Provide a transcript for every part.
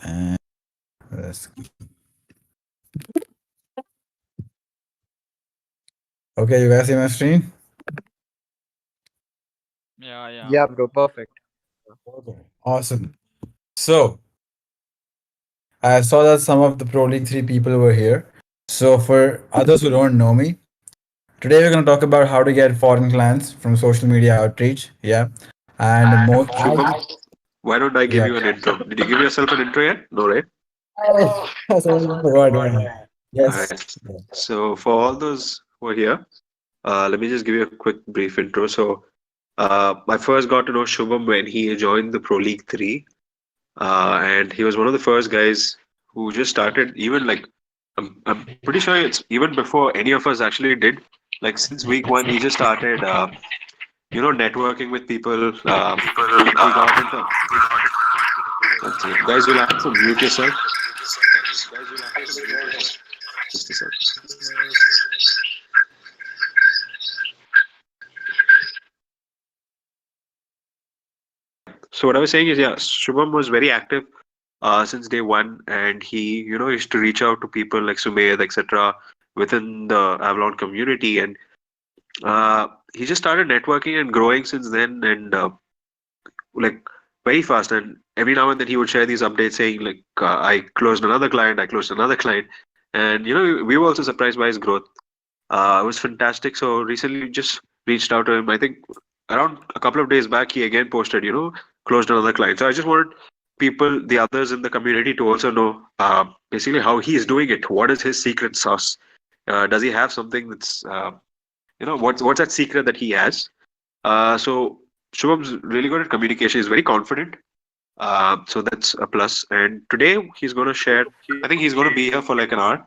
And let's okay, you guys see my screen? Yeah, yeah. Yeah, bro, perfect. Okay. Awesome. So I saw that some of the Pro League 3 people were here. So for others who don't know me, today we're going to talk about how to get foreign clients from social media outreach. Yeah. And more. Shubham, why don't I give Yeah. you an intro? Did you give yourself an intro yet? No, right? Oh, sorry, I forgot. Yeah. All Yes. right. So, for all those who are here, let me just give you a quick brief intro. So, I first got to know Shubham when he joined the Pro League 3, and he was one of the first guys who just started, even like, I'm pretty sure it's even before any of us actually did. Like, since week one, he just started, networking with people. He got into. That's it. Guys, you'll have to mute yourself. Just a second. So what I was saying is, yeah, Shubham was very active since day one, and he, used to reach out to people like Sumayd, etc., within the Avalon community, and he just started networking and growing since then, and like very fast. And every now and then he would share these updates saying like, I closed another client, I closed another client, and we were also surprised by his growth. It was fantastic. So recently, just reached out to him. I think around a couple of days back, he again posted, closed another client. So I just wanted people, the others in the community, to also know basically how he is doing it. What is his secret sauce? Does he have something that's, what's that secret that he has? So Shubham's really good at communication. He's very confident. So that's a plus. And today he's going to share. I think he's going to be here for like an hour,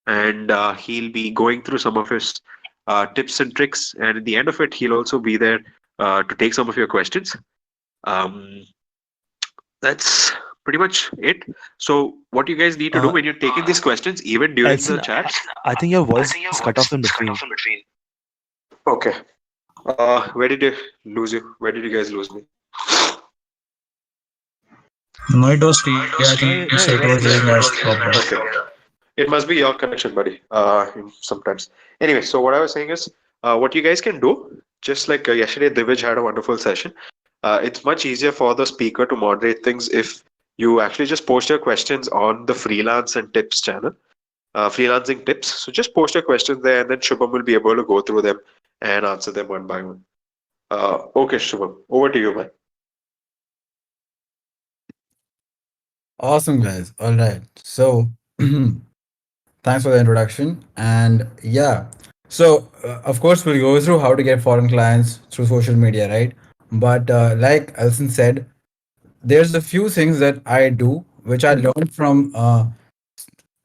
and he'll be going through some of his tips and tricks. And at the end of it, he'll also be there to take some of your questions. Um, that's pretty much it. So, what you guys need to do Uh, when you're taking these questions, even during the Elson, chat. I think your voice is cut off in between. Okay. Where did you lose you? Where did you guys lose me? No, it was clear. I think so. It Yeah, was it was giving clear. us problem. Okay. It must be your connection, buddy. Sometimes. Anyway, so what I was saying is, what you guys can do, just like yesterday, Divij had a wonderful session. It's much easier for the speaker to moderate things if you actually just post your questions on the freelance and tips channel, freelancing tips. So just post your questions there, and then Shubham will be able to go through them and answer them one by one. Okay, Shubham, over to you, man. Awesome, guys. All right. So, thanks for the introduction. And yeah, so of course, we'll go through how to get foreign clients through social media, right? But like Elson said, there's a few things that I do which I learned from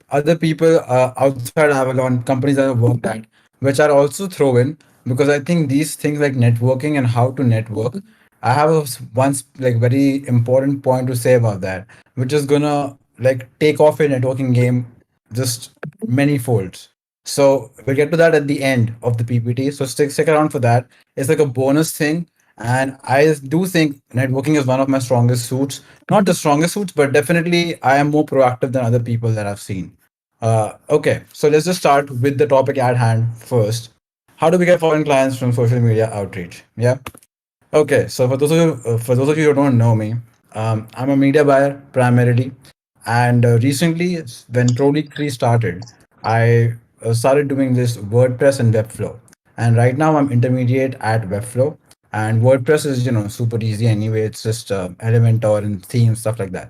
other people outside Avalon, companies that I've worked at, which are also throw in because I think these things like networking and how to network, I have once like very important point to say about that, which is gonna like take off a networking game just many folds. So we'll get to that at the end of the PPT. So stick around for that. It's like a bonus thing. And I do think networking is one of my strongest suits. Not the strongest suits, but definitely I am more proactive than other people that I've seen. Okay, so let's just start with the topic at hand first. How do we get foreign clients from social media outreach? Yeah. Okay, so for those of you who don't know me, I'm a media buyer primarily, and recently when Pro League 3 started, I started doing this WordPress and Webflow, and right now I'm intermediate at Webflow, and WordPress is super easy anyway. It's just Elementor and theme stuff like that.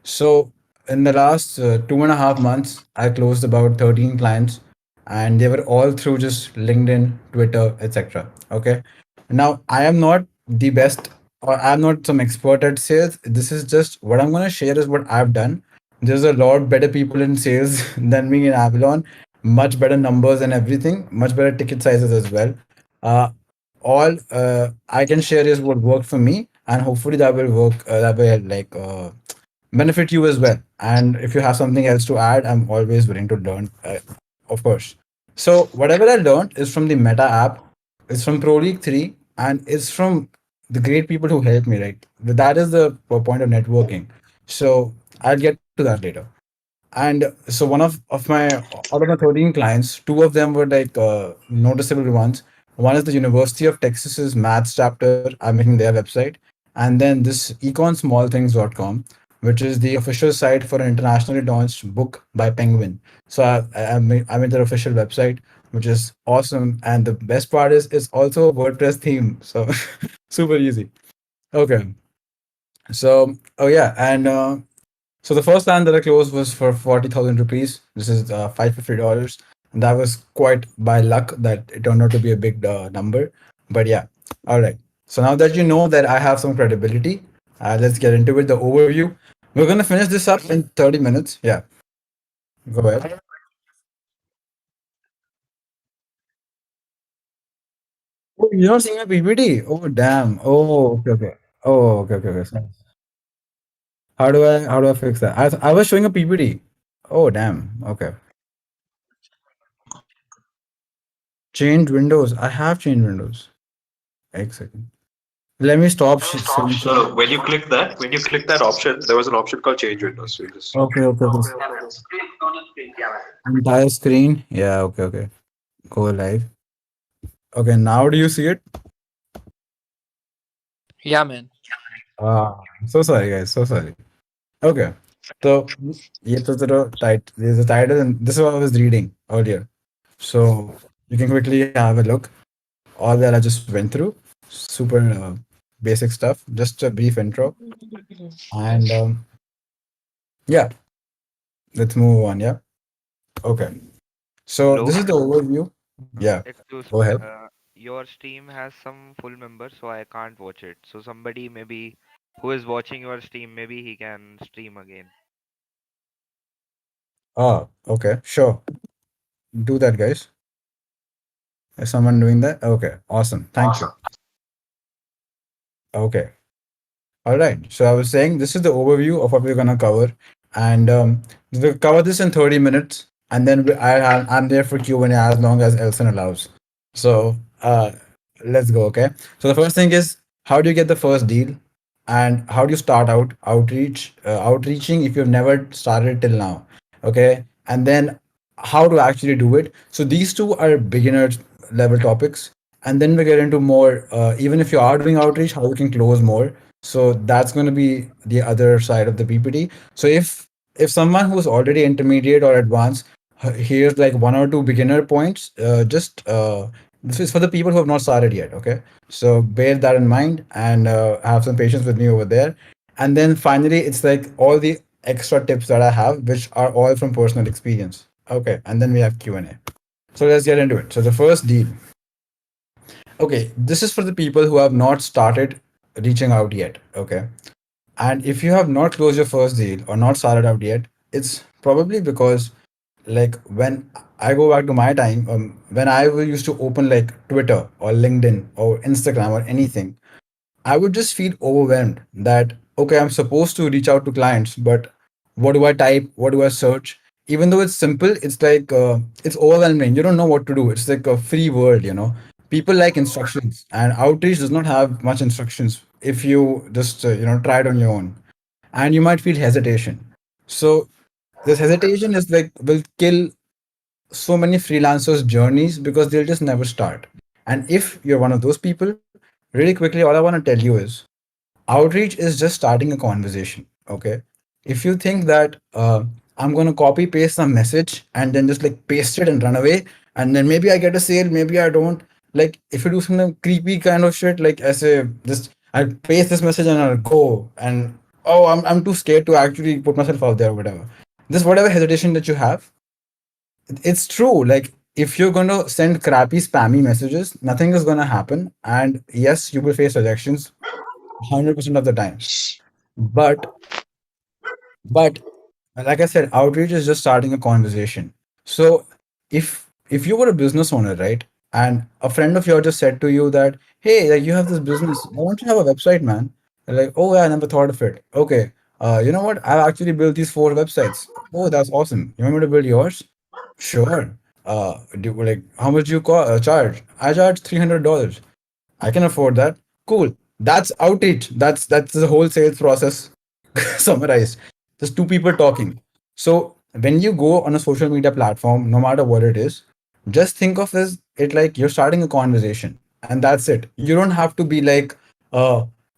So in the last 2.5 months, I closed about 13 clients, and they were all through just LinkedIn, Twitter, etc. Okay. Now I am not the best, or I'm not some expert at sales. This is just what I'm gonna share is what I've done. There's a lot better people in sales than me in Avalon, much better numbers and everything, much better ticket sizes as well. All I can share is what worked for me, and hopefully that will work. That will like benefit you as well. And if you have something else to add, I'm always willing to learn, of course. So whatever I learned is from the Meta app, it's from Pro League 3, and it's from the great people who helped me. Right, that is the point of networking. So I'll get to that later. And so one of my out of my 13 clients, two of them were like noticeable ones. One is the University of Texas's maths chapter. I'm making their website. And then this econsmallthings.com, which is the official site for an internationally launched book by Penguin. So I made their official website, which is awesome. And the best part is it's also a WordPress theme. So super easy. Okay. So, oh yeah. And so the first land that I closed was for 40,000 rupees. This is $550. And that was quite by luck that it turned out to be a big number. But yeah, all right. So now that you know that I have some credibility, let's get into it. The overview. We're gonna finish this up in 30 minutes. Yeah, go ahead. Oh, you're not seeing my PPT. Oh, damn. Oh, okay, okay. Oh, okay, okay, okay. So how do I fix that? I was showing a PPT. Oh, damn. Okay. Change windows. I have changed windows. Exactly. Let me stop sharing. No, no. When you click that option, there was an option called change windows. So you just Okay, okay, okay. Entire screen. Yeah, okay, okay. Go live. Okay, now do you see it? Yeah, man. So sorry, guys. So sorry. Okay. So, ये तो तेरा there's a title, and this is what I was reading earlier. So you can quickly have a look. All that I just went through, super basic stuff. Just a brief intro, and yeah, let's move on. Yeah. Okay. So Hello, this is the overview. Yeah. excuse Go me. ahead. Your stream has some full members, so I can't watch it. So somebody maybe who is watching your stream, maybe he can stream again. Okay. Sure. Do that, guys. Is someone doing that? Okay. Awesome. Thank you. Okay. All right. So I was saying this is the overview of what we're gonna cover, and we'll cover this in 30 minutes, and then I'm there for Q&A as long as Elson allows. So let's go. Okay. So the first thing is, how do you get the first deal, and how do you start outreaching if you've never started till now? Okay, and then how to actually do it. So these two are beginners level topics, and then we get into more. Even if you are doing outreach, how you can close more. So that's going to be the other side of the PPT. So if someone who's already intermediate or advanced, here's like one or two beginner points. Just this is for the people who have not started yet. Okay, so bear that in mind and have some patience with me over there. And then finally, it's like all the extra tips that I have, which are all from personal experience. Okay, and then we have Q&A. So let's get into it. So the first deal. Okay, this is for the people who have not started reaching out yet. Okay, and if you have not closed your first deal or not started out yet, it's probably because, like, when I go back to my time, when used to open like Twitter or LinkedIn or Instagram or anything, I would just feel overwhelmed that, okay, I'm supposed to reach out to clients, but what do I type? What do I search? Even though it's simple, it's like it's overwhelming. You don't know what to do. It's like a free world. People like instructions, and outreach does not have much instructions if you just try it on your own, and you might feel hesitation. So this hesitation is like will kill so many freelancers' journeys because they'll just never start. And if you're one of those people, really quickly, all I want to tell you is outreach is just starting a conversation. Okay, if you think that I'm going to copy paste some message and then just like paste it and run away, and then maybe I get a sale, maybe I don't. Like if you do some creepy kind of shit, like I say just I'll paste this message and I'll go, and oh, I'm too scared to actually put myself out there or whatever. This whatever hesitation that you have, it's true. Like if you're going to send crappy spammy messages, nothing is going to happen, and yes, you will face rejections 100% of the time. But but like I said, outreach is just starting a conversation. So if you were a business owner, right, and a friend of yours just said to you that, hey, like you have this business, why don't you have a website, man? You're like, oh yeah, I never thought of it. Okay, you know what, I've actually built these 4 websites. Oh, that's awesome. You want me to build yours? Sure. Like how much do you charge? I charge $300. I can afford that. Cool. That's outreach. That's the whole sales process. summarized. Just two people talking. So when you go on a social media platform, no matter what it is, just think of it like you're starting a conversation, and that's it. You don't have to be like,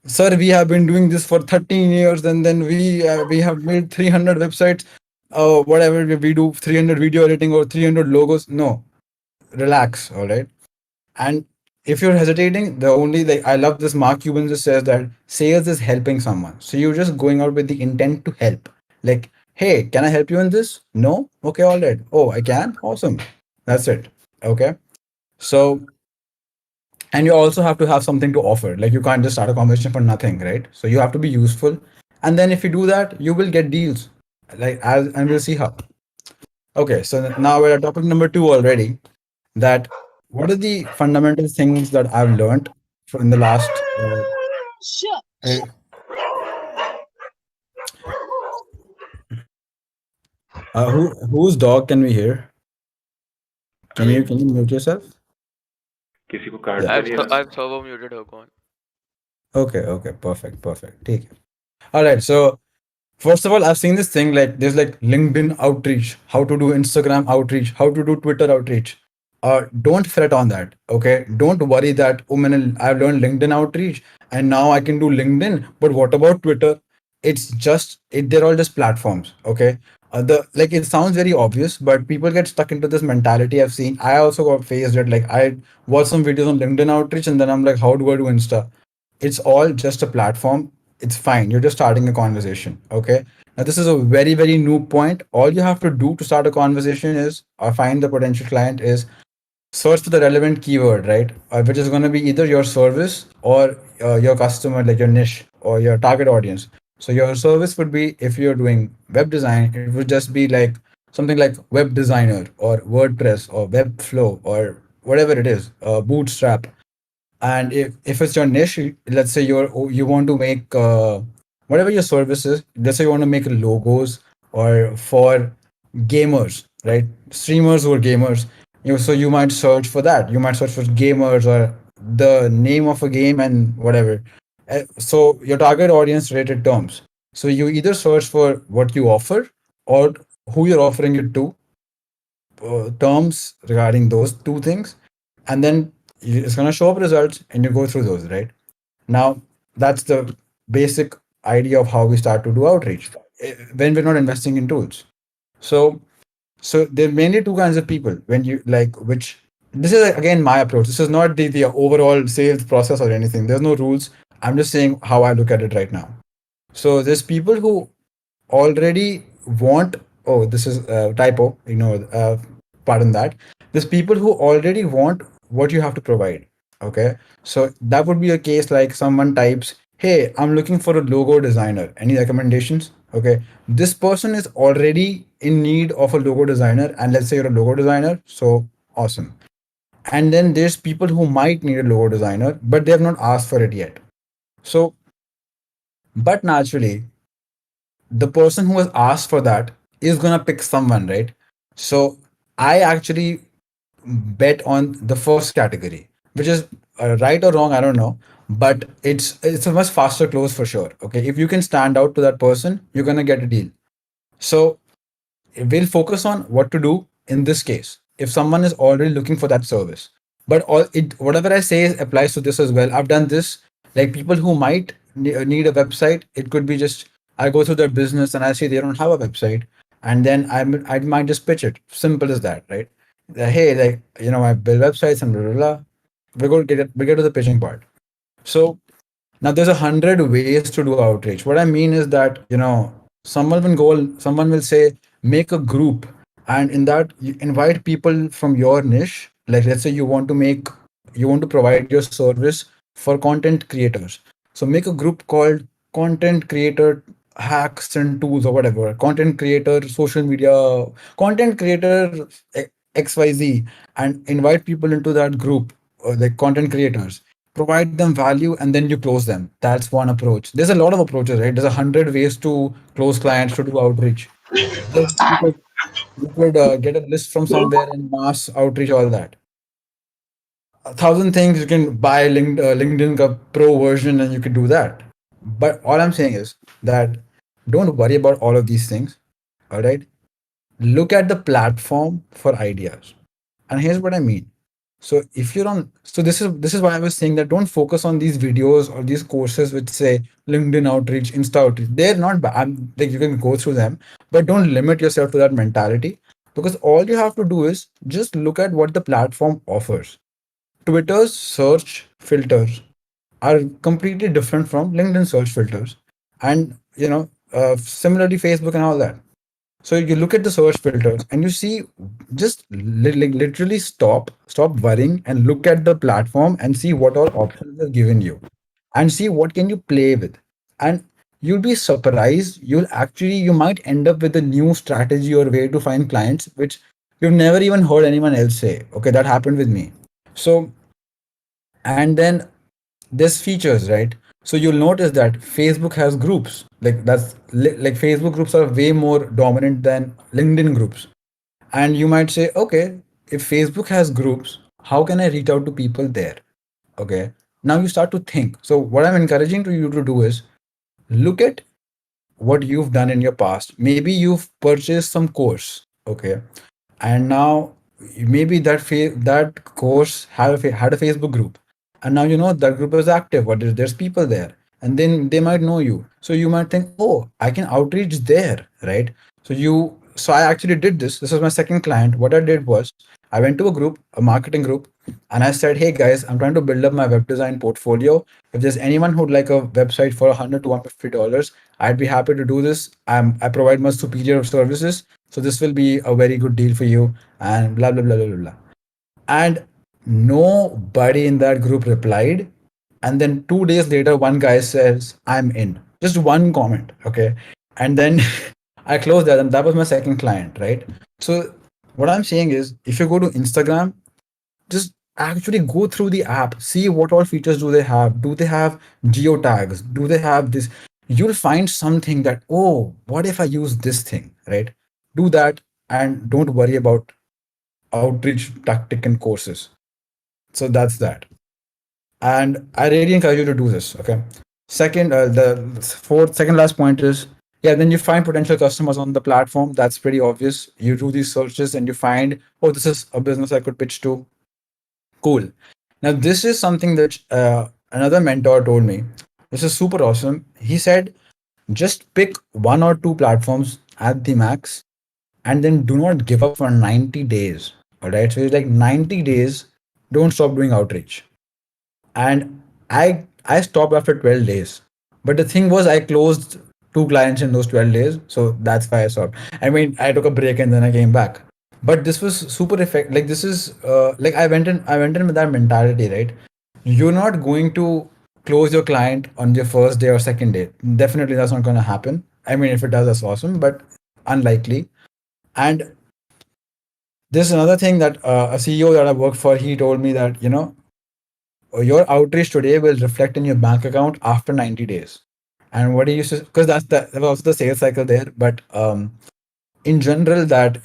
sir, we have been doing this for 13 years, and then we have made 300 websites, whatever we do, 300 video editing or 300 logos. No, relax, all right. And if you're hesitating, the only like I love this Mark Cuban just says that sales is helping someone. So you're just going out with the intent to help. Like, hey, can I help you in this? No? Okay, all right. Oh, I can? Awesome. That's it. Okay. So and you also have to have something to offer. Like you can't just start a conversation for nothing, right? So you have to be useful. And then if you do that, you will get deals. Like as and we'll see how. Okay, so now we're at topic number two already. That what are the fundamental things that I've learned in the last uh, whose dog can we hear? Can you mute yourself? किसी को काट Yeah. तो नहीं रहा? I've servo muted her con. Okay, perfect. Take it. All right, so first of all, I've seen this thing like there's like LinkedIn outreach, how to do Instagram outreach, how to do Twitter outreach. Don't fret on that. Okay, don't worry that oh man, I've learned LinkedIn outreach and now I can do LinkedIn. But what about Twitter? It's just it. They're all just platforms. Okay, the like it sounds very obvious, but people get stuck into this mentality. I've seen. I also got faced that like I watched some videos on LinkedIn outreach and then I'm like, how do I do Insta? It's all just a platform. It's fine. You're just starting a conversation. Okay. Now, this is a very, very new point. All you have to do to start a conversation is, or find the potential client is search for the relevant keyword, right? Which is going to be either your service or your customer, like your niche or your target audience. So your service would be if you're doing web design, it would just be like something like web designer or WordPress or Webflow or whatever it is, Bootstrap. And if it's your niche, let's say you want to make whatever your service is, let's say you want to make logos or for gamers, right? Streamers who are gamers, so you might search for that. You might search for gamers or the name of a game and whatever. So your target audience related terms. So you either search for what you offer or who you're offering it to, terms regarding those two things, and then it's going to show up results and you go through those, right? Now that's the basic idea of how we start to do outreach when we're not investing in tools. So so there are mainly two kinds of people when you like which this is again my approach. This is not the overall sales process or anything. There's no rules. I'm just saying how I look at it right now. So there's people who already want, oh, this is a typo, pardon that. There's people who already want what you have to provide. Okay, so that would be a case like someone types, hey, I'm looking for a logo designer, any recommendations? Okay, this person is already in need of a logo designer, and let's say you're a logo designer, so awesome. And then there's people who might need a logo designer but they have not asked for it yet. So but naturally the person who has asked for that is gonna pick someone, right? So I actually bet on the first category, which is right or wrong, I don't know, but it's a much faster close for sure. Okay, if you can stand out to that person, you're gonna get a deal. So we'll focus on what to do in this case if someone is already looking for that service. But whatever I say applies to this as well. I've done this. Like people who might need a website, it could be just I go through their business and I see they don't have a website, and then I might just pitch it. Simple as that, right? Hey, like I build websites and blah blah blah. We get to the pitching part. So now there's 100 ways to do outreach. What I mean is that someone will say make a group, and in that you invite people from your niche. Like let's say you want to provide your service for content creators. So make a group called content creator hacks and tools or whatever. Content creator social media, content creator XYZ, and invite people into that group, like content creators, provide them value, and then you close them. That's one approach. There's a lot of approaches, right? There's 100 ways to close clients, to do outreach. You could get a list from somewhere and mass outreach, all that. 1,000 things. You can buy LinkedIn ka pro version and you could do that. But all I'm saying is that Don't worry about all of these things. All right. Look at the platform for ideas. And here's what I mean. So if you're on, so this is why I was saying that don't focus on these videos or these courses which say LinkedIn outreach, Insta outreach. They're not bad. Like you can go through them, but don't limit yourself to that mentality, because all you have to do is just look at what the platform offers. Twitter's search filters are completely different from LinkedIn search filters, and similarly Facebook and all that. So you look at the search filters and you see, just literally stop worrying and look at the platform and see what all options are given you, and see what can you play with. And you'll be surprised, you might end up with a new strategy or way to find clients which you've never even heard anyone else say. Okay, that happened with me. So, and then there's features, right? So you'll notice that Facebook has groups. Like Facebook groups are way more dominant than LinkedIn groups. And you might say, okay, if Facebook has groups, how can I reach out to people there? Okay. Now you start to think. So what I'm encouraging to you to do is look at what you've done in your past. Maybe you've purchased some course. Okay. And now maybe that course had a Facebook group, and now you know that group is active. There's people there, and then they might know you. So you might think, oh, I can outreach there, right? So I actually did this. This was my second client. What I did was I went to a group, a marketing group, and I said, hey guys, I'm trying to build up my web design portfolio. If there's anyone who'd like a website for 100 to $150, I'd be happy to do this. I provide much superior services, so this will be a very good deal for you, and blah blah blah blah blah blah. And nobody in that group replied. And then 2 days later, one guy says, I'm in. Just one comment. Okay. And then I closed that, and that was my second client, right? So what I'm saying is, if you go to Instagram, just actually go through the app, see what all features do they have. Do they have geotags? Do they have this? You'll find something that, oh, what if I use this thing, right? Do that, and don't worry about outreach tactic and courses. So that's that. And I really encourage you to do this. Okay. Second, the second last point is, yeah, then you find potential customers on the platform. That's pretty obvious. You do these searches and you find, oh, this is a business I could pitch to. Cool. Now, this is something that another mentor told me. This is super awesome. He said, just pick one or two platforms at the max, and then do not give up for 90 days. All right. So it's like 90 days, don't stop doing outreach. And I stopped after 12 days. But the thing was, I closed two clients in those 12 days, so that's why I stopped. I mean, I took a break and then I came back. But this was super effective. Like, this is like I went in with that mentality, right? You're not going to close your client on your first day or second day. Definitely that's not going to happen. I mean, if it does, that's awesome, but unlikely. And there's another thing that a CEO that I worked for, he told me that, your outreach today will reflect in your bank account after 90 days. And what he used to, because that was also the sales cycle there. But in general, that,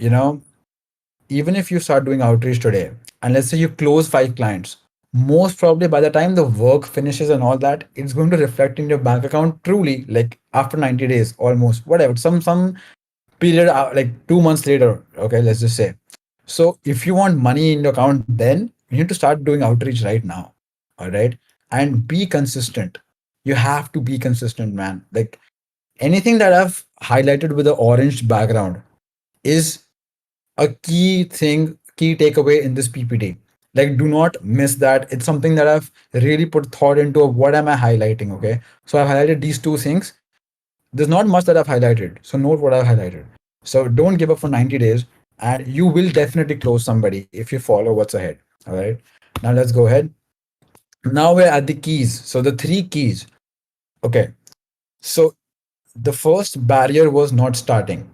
even if you start doing outreach today, and let's say you close 5 clients, most probably by the time the work finishes and all that, it's going to reflect in your bank account truly, like after 90 days, almost, whatever, some period, like 2 months later. Okay, let's just say. So if you want money in your account, then you need to start doing outreach right now. All right. And be consistent. You have to be consistent, man. Like, anything that I've highlighted with the orange background is a key thing, key takeaway in this PPT. Like, do not miss that. It's something that I've really put thought into, what am I highlighting. Okay. So I've highlighted these two things. There's not much that I've highlighted. So note what I've highlighted. So don't give up for 90 days, and you will definitely close somebody if you follow what's ahead. All right. Now let's go ahead. Now we're at the keys. So the three keys. Okay. So the first barrier was not starting.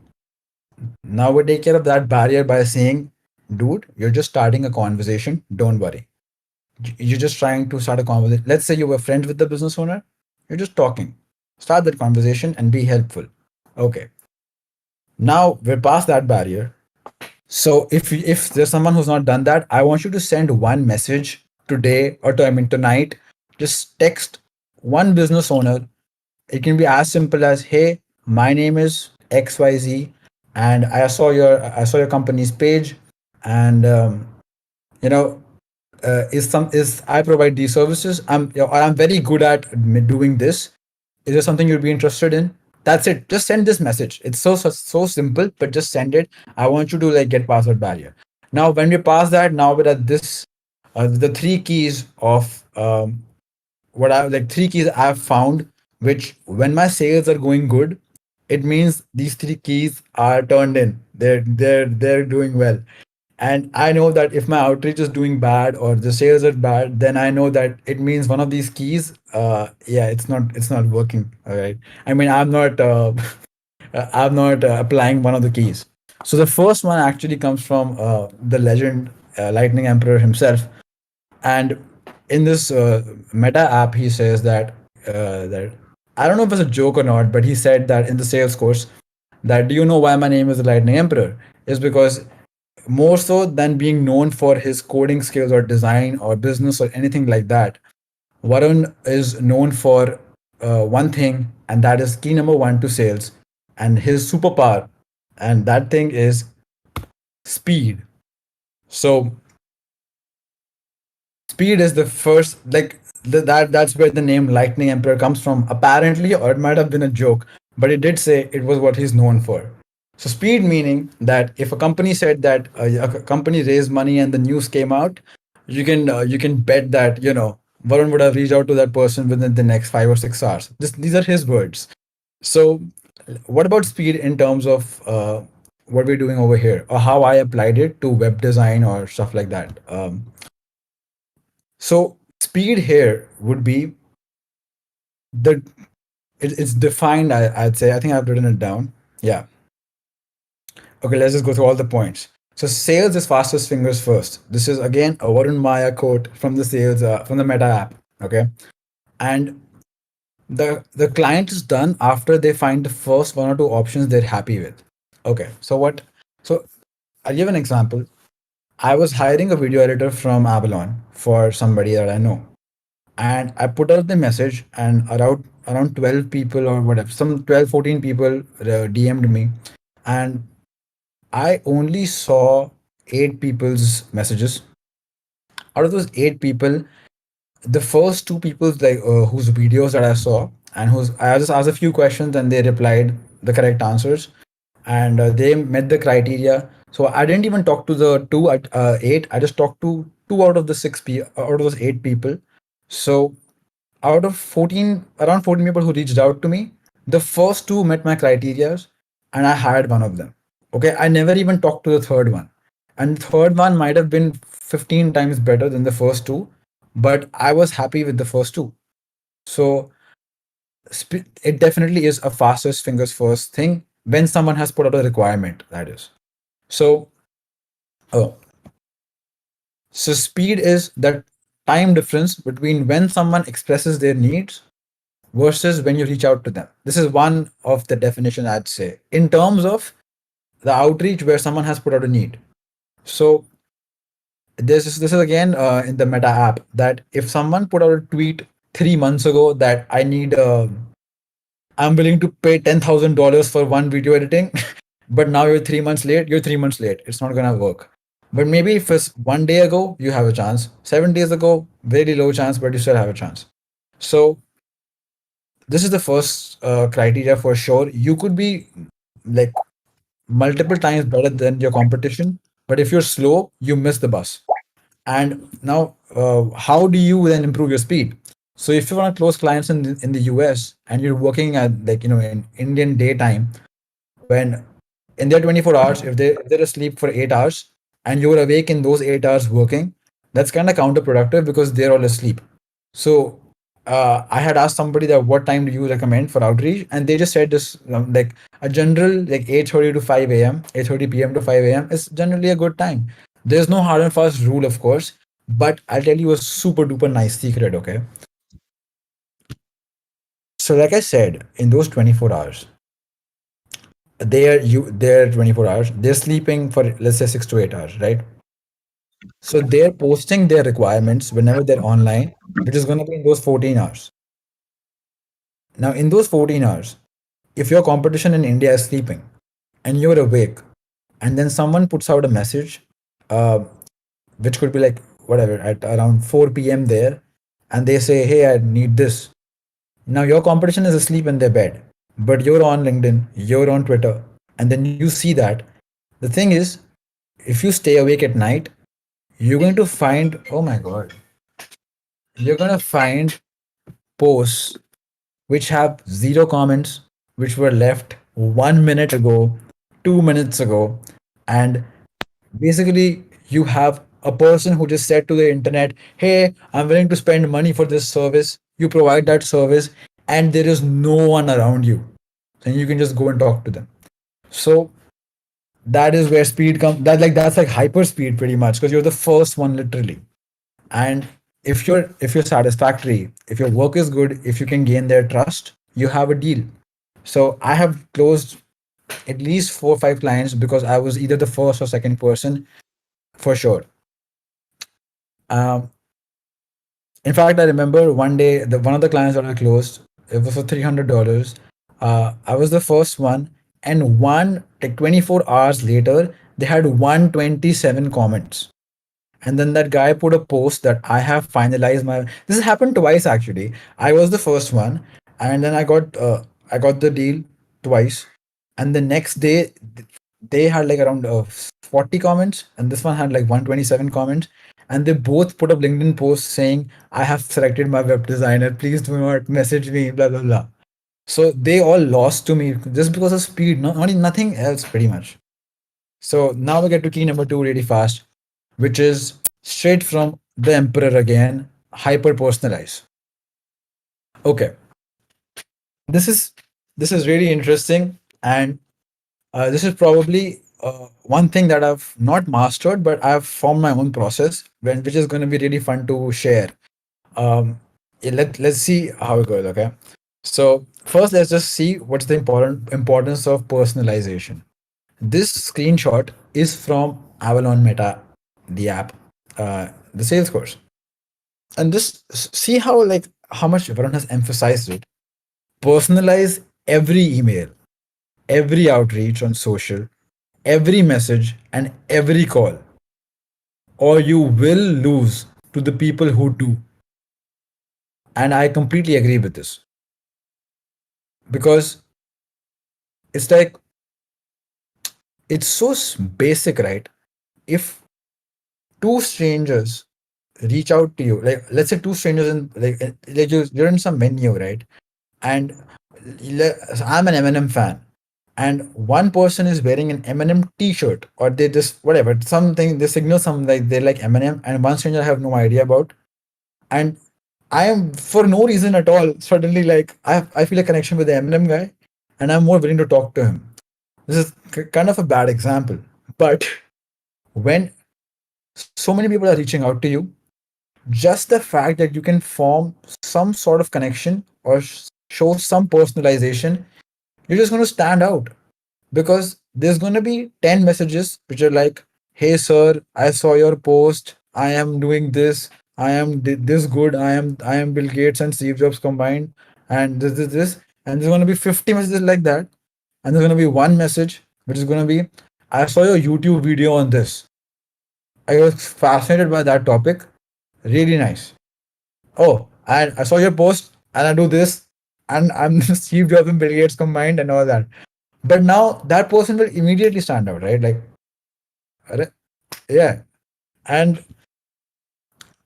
Now we take care of that barrier by saying, dude, you're just starting a conversation. Don't worry. You're just trying to start a conversation. Let's say you were friends with the business owner. You're just talking. Start that conversation and be helpful. Okay. Now we're past that barrier. So if there's someone who's not done that, I want you to send one message today, or I mean tonight. Just text one business owner. It can be as simple as, hey, my name is XYZ, and I saw your company's page, and you know is some is I provide these services. I'm very good at doing this. Is there something you'd be interested in? That's it. Just send this message. It's so simple, but just send it. I want you to like get past that barrier. Now, when we pass that, now we're at this, the three keys of what I like three keys I've found, which when my sales are going good, it means these three keys are turned in. They're doing well. And I know that if my outreach is doing bad or the sales are bad, then I know that it means one of these keys, yeah, it's not working. All right. I mean, I'm not applying one of the keys. So the first one actually comes from the legend, Lightning Emperor himself. And in this Meta app, he says that I don't know if it's a joke or not, but he said that in the sales course, that do you know why my name is the Lightning Emperor? Is because more so than being known for his coding skills or design or business or anything like that, Varun is known for one thing, and that is key number one to sales, and his superpower, and that thing is speed. So speed is the first, like that's where the name Lightning Emperor comes from, apparently, or it might have been a joke, but it did say it was what he's known for. So speed meaning that if a company said that a company raised money and the news came out, you can bet that Varun would have reached out to that person within the next 5 or 6 hours. These are his words. So what about speed in terms of what we're doing over here, or how I applied it to web design or stuff like that? So speed here would be the it's defined. I'd say, I think I've written it down. Yeah. Okay. Let's just go through all the points. So sales is fastest fingers first. This is again a Varun Maya quote from the sales from the Meta app. Okay, and the client is done after they find the first one or two options they're happy with. Okay. So what? So I'll give an example. I was hiring a video editor from Avalon for somebody that I know, and I put out the message, and around 12 people or whatever, some 12 14 people DM'd me, and I only saw 8 people's messages. Out of those 8 people, the first 2 people like whose videos that I saw, and whose I just asked a few questions and they replied the correct answers, and they met the criteria. So I didn't even talk to the two at 8. I just talked to two out of the out of those 8 people. So out of 14, around 14 people who reached out to me, the first two met my criteria, and I hired one of them. Okay, I never even talked to the third one, and the third one might have been 15 times better than the first two, but I was happy with the first two. So it definitely is a fastest fingers first thing when someone has put out a requirement, that is. So oh, so speed is that time difference between when someone expresses their needs versus when you reach out to them. This is one of the definition, I'd say, in terms of the outreach where someone has put out a need. So this is again in the Meta app, that if someone put out a tweet 3 months ago that I'm willing to pay $10,000 for one video editing, but now you're 3 months late. You're 3 months late. It's not gonna work. But maybe if it's one day ago, you have a chance. 7 days ago, very low chance, but you still have a chance. So this is the first criteria for sure. You could be like multiple times better than your competition, but if you're slow, you miss the bus. And now, how do you then improve your speed? So if you want to close clients in the US and you're working at, like, in Indian daytime, when in their 24 hours, if they're asleep for 8 hours and you're awake in those 8 hours working, that's kind of counterproductive because they're all asleep. So I had asked somebody that what time do you recommend for outreach, and they just said this, like a general, like 8:30 to 5 a.m., 8:30 p.m. to 5 a.m. is generally a good time. There's no hard and fast rule, of course, but I'll tell you a super duper nice secret. Okay, so like I said, in those 24 hours, they're 24 hours. They're sleeping for, let's say, 6 to 8 hours, right? So they're posting their requirements whenever they're online, which is going to be in those 14 hours. Now, in those 14 hours, if your competition in India is sleeping and you're awake, and then someone puts out a message, uh, which could be like whatever at around 4 p.m. there, and they say, "Hey, I need this." Now your competition is asleep in their bed, but you're on LinkedIn, you're on Twitter, and then you see that. The thing is, if you stay awake at night, you're going to find, oh my god, you're going to find posts which have zero comments, which were left 1 minute ago, 2 minutes ago, and basically you have a person who just said to the internet, "Hey, I'm willing to spend money for this service." You provide that service, and there is no one around you, and you can just go and talk to them. So that is where speed comes. That's like hyper speed pretty much, because you're the first one literally. And if you're satisfactory, if your work is good, if you can gain their trust, you have a deal. So I have closed at least 4 or 5 clients because I was either the first or second person for sure. um, in fact, I remember one day one of the clients that I closed, it was for $300. I was the first one, and one like 24 hours later they had 127 comments. And then that guy put a post that I have finalized my. This has happened twice actually. I was the first one, and then I got the deal twice, and the next day they had like around 40 comments, and this one had like 127 comments, and they both put up LinkedIn posts saying, "I have selected my web designer. Please do not message me." Blah blah blah. So they all lost to me just because of speed. Not nothing else pretty much. So now we get to key number two really fast, which is straight from the emperor again, hyper personalize. Okay, this is this is really interesting, and this is probably one thing that I've not mastered, but I've formed my own process, which is going to be really fun to share. Yeah, let's see how it goes. Okay, so first let's just see what's the importance of personalization. This screenshot is from Avalon Meta, the app, the sales course, and just see how how much everyone has emphasized it. Personalize every email, every outreach on social, every message, and every call, or you will lose to the people who do. And I completely agree with this because it's like it's so basic, right? If two strangers reach out to you, like let's say two strangers in like you're in some menu, right? And I'm an Eminem fan, and one person is wearing an Eminem T-shirt, or they just whatever something they signal something like they like Eminem, and one stranger I have no idea about, and I am for no reason at all suddenly like I feel a connection with the Eminem guy, and I'm more willing to talk to him. This is kind of a bad example, but when so many people are reaching out to you, just the fact that you can form some sort of connection or show some personalization, you're just going to stand out, because there's going to be 10 messages which are like, "Hey sir, I saw your post, I am doing this, I am this good, I am Bill Gates and Steve Jobs combined, and this," and there's going to be 50 messages like that, and there's going to be one message which is going to be, "I saw your YouTube video on this, I was fascinated by that topic, really nice. Oh, and I saw your post, and I do this, and I'm Steve Jobs and Bill Gates combined and all that." But now that person will immediately stand out, right? Like, "Arre, yeah." And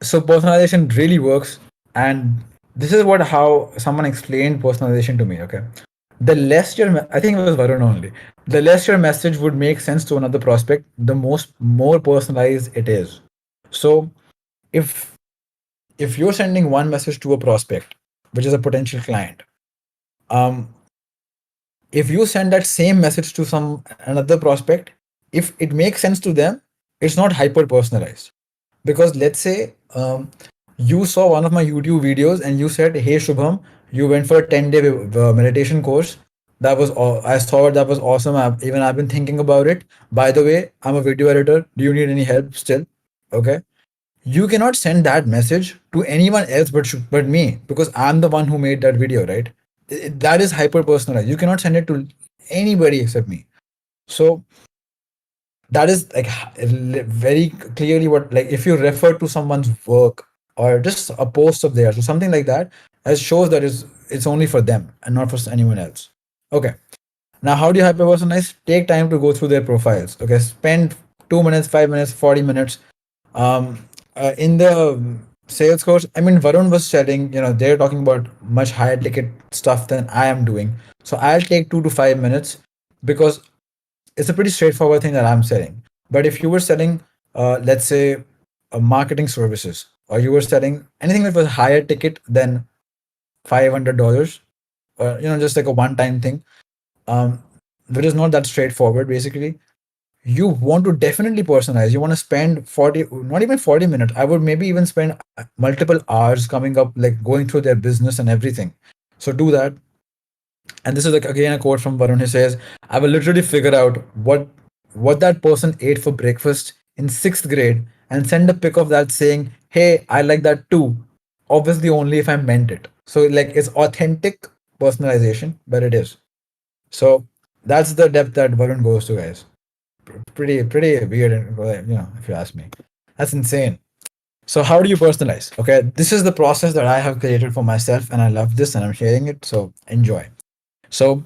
so personalization really works. And this is what how someone explained personalization to me. Okay, the less I think it was Varun only. The less your message would make sense to another prospect, the more personalized it is. So if if you're sending one message to a prospect, which is a potential client, um, if you send that same message to some another prospect, if it makes sense to them, it's not hyper personalized. Because let's say you saw one of my YouTube videos and you said, "Hey Shubham, you went for a 10-day meditation course. That was I saw it, that was awesome. Even I've been thinking about it. By the way, I'm a video editor, do you need any help still?" Okay, you cannot send that message to anyone else but me, because I'm the one who made that video, right? that is hyper personalized. You cannot send it to anybody except me. So that is like very clearly what, like if you refer to someone's work or just a post of theirs or something like that, it shows that it's only for them and not for anyone else. Okay. Now, how do you hyper personalize? Take time to go through their profiles. Okay, spend 2 minutes, 5 minutes, 40 minutes. In the sales course, I mean, Varun was selling. They're talking about much higher ticket stuff than I am doing. So I'll take 2 to 5 minutes because it's a pretty straightforward thing that I'm selling. But if you were selling, let's say, marketing services, or you were selling anything that was higher ticket than $500, or just like a one-time thing, um, which is not that straightforward. Basically, you want to definitely personalize. You want to spend 40, not even 40 minutes. I would maybe even spend multiple hours coming up, like going through their business and everything. So do that. And this is like again a quote from Varun. He says, "I will literally figure out what that person ate for breakfast in sixth grade and send a pic of that saying, 'Hey, I like that too.' Obviously, only if I meant it." So like it's authentic personalization, but it is. So that's the depth that Varun goes to, guys. Pretty weird, if you ask me. That's insane. So how do you personalize? Okay, this is the process that I have created for myself, and I love this, and I'm sharing it. So enjoy. So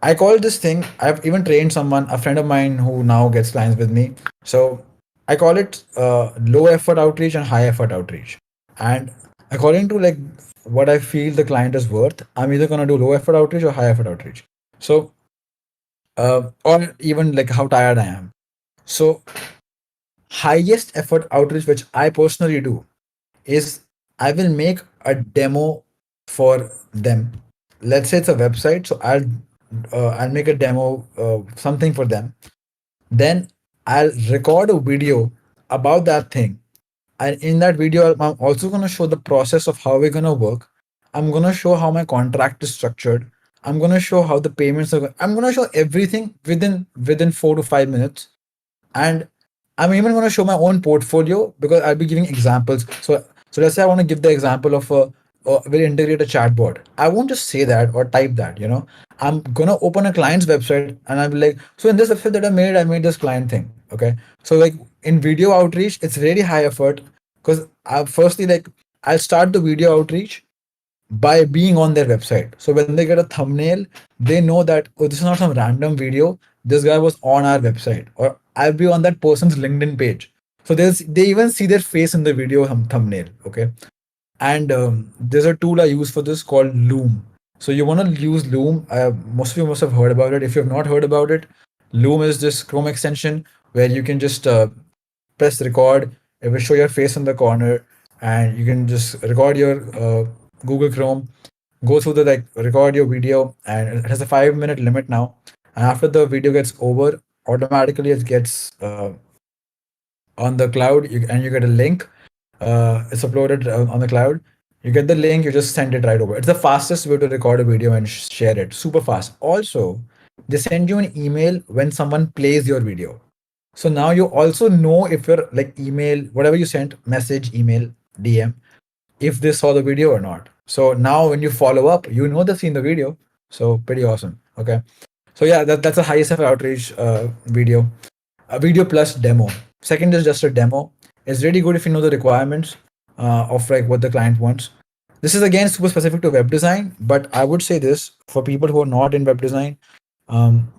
I call this thing, I've even trained someone, a friend of mine who now gets clients with me. So I call it low effort outreach and high effort outreach. And according to like what I feel the client is worth, I'm either going to do low effort outreach or high effort outreach. So, or even like how tired I am. So, highest effort outreach, which I personally do, is I will make a demo for them. Let's say it's a website, so I'll make a demo, something for them. Then I'll record a video about that thing, and in that video, I'm also gonna show the process of how we're gonna work. I'm gonna show how my contract is structured. I'm gonna show how the payments are. I'm gonna show everything within 4 to 5 minutes, and I'm even going to show my own portfolio because I'll be giving examples. So let's say I want to give the example of will integrate a chatbot. I won't just say that or type that. I'm gonna open a client's website and I'll be like, so in this website that I made this client thing. Okay, so like in video outreach, it's really high effort because firstly, like, I'll start the video outreach by being on their website. So when they get a thumbnail, they know that, oh, this is not some random video. This guy was on our website, or I'll be on that person's LinkedIn page. So they even see their face in the video thumbnail. Okay, and there's a tool I use for this called Loom. So you want to use Loom. Most of you must have heard about it. If you have not heard about it, Loom is this Chrome extension where you can just press record. It will show your face in the corner, and you can just record your Google Chrome, go through the like record your video, and it has a 5 minute limit now. And after the video gets over, automatically it gets on the cloud, and you get a link. It's uploaded on the cloud. You get the link, you just send it right over. It's the fastest way to record a video and share it. Super fast. Also, they send you an email when someone plays your video. So now you also know if your like email, whatever you sent, message, email, DM, if they saw the video or not. So now when you follow up, you know they've seen the video. So pretty awesome. Okay. So yeah, that's a highest ever outreach video. A video plus demo. Second is just a demo. It's really good if you know the requirements of like what the client wants. This is again super specific to web design, but I would say this for people who are not in web design, um,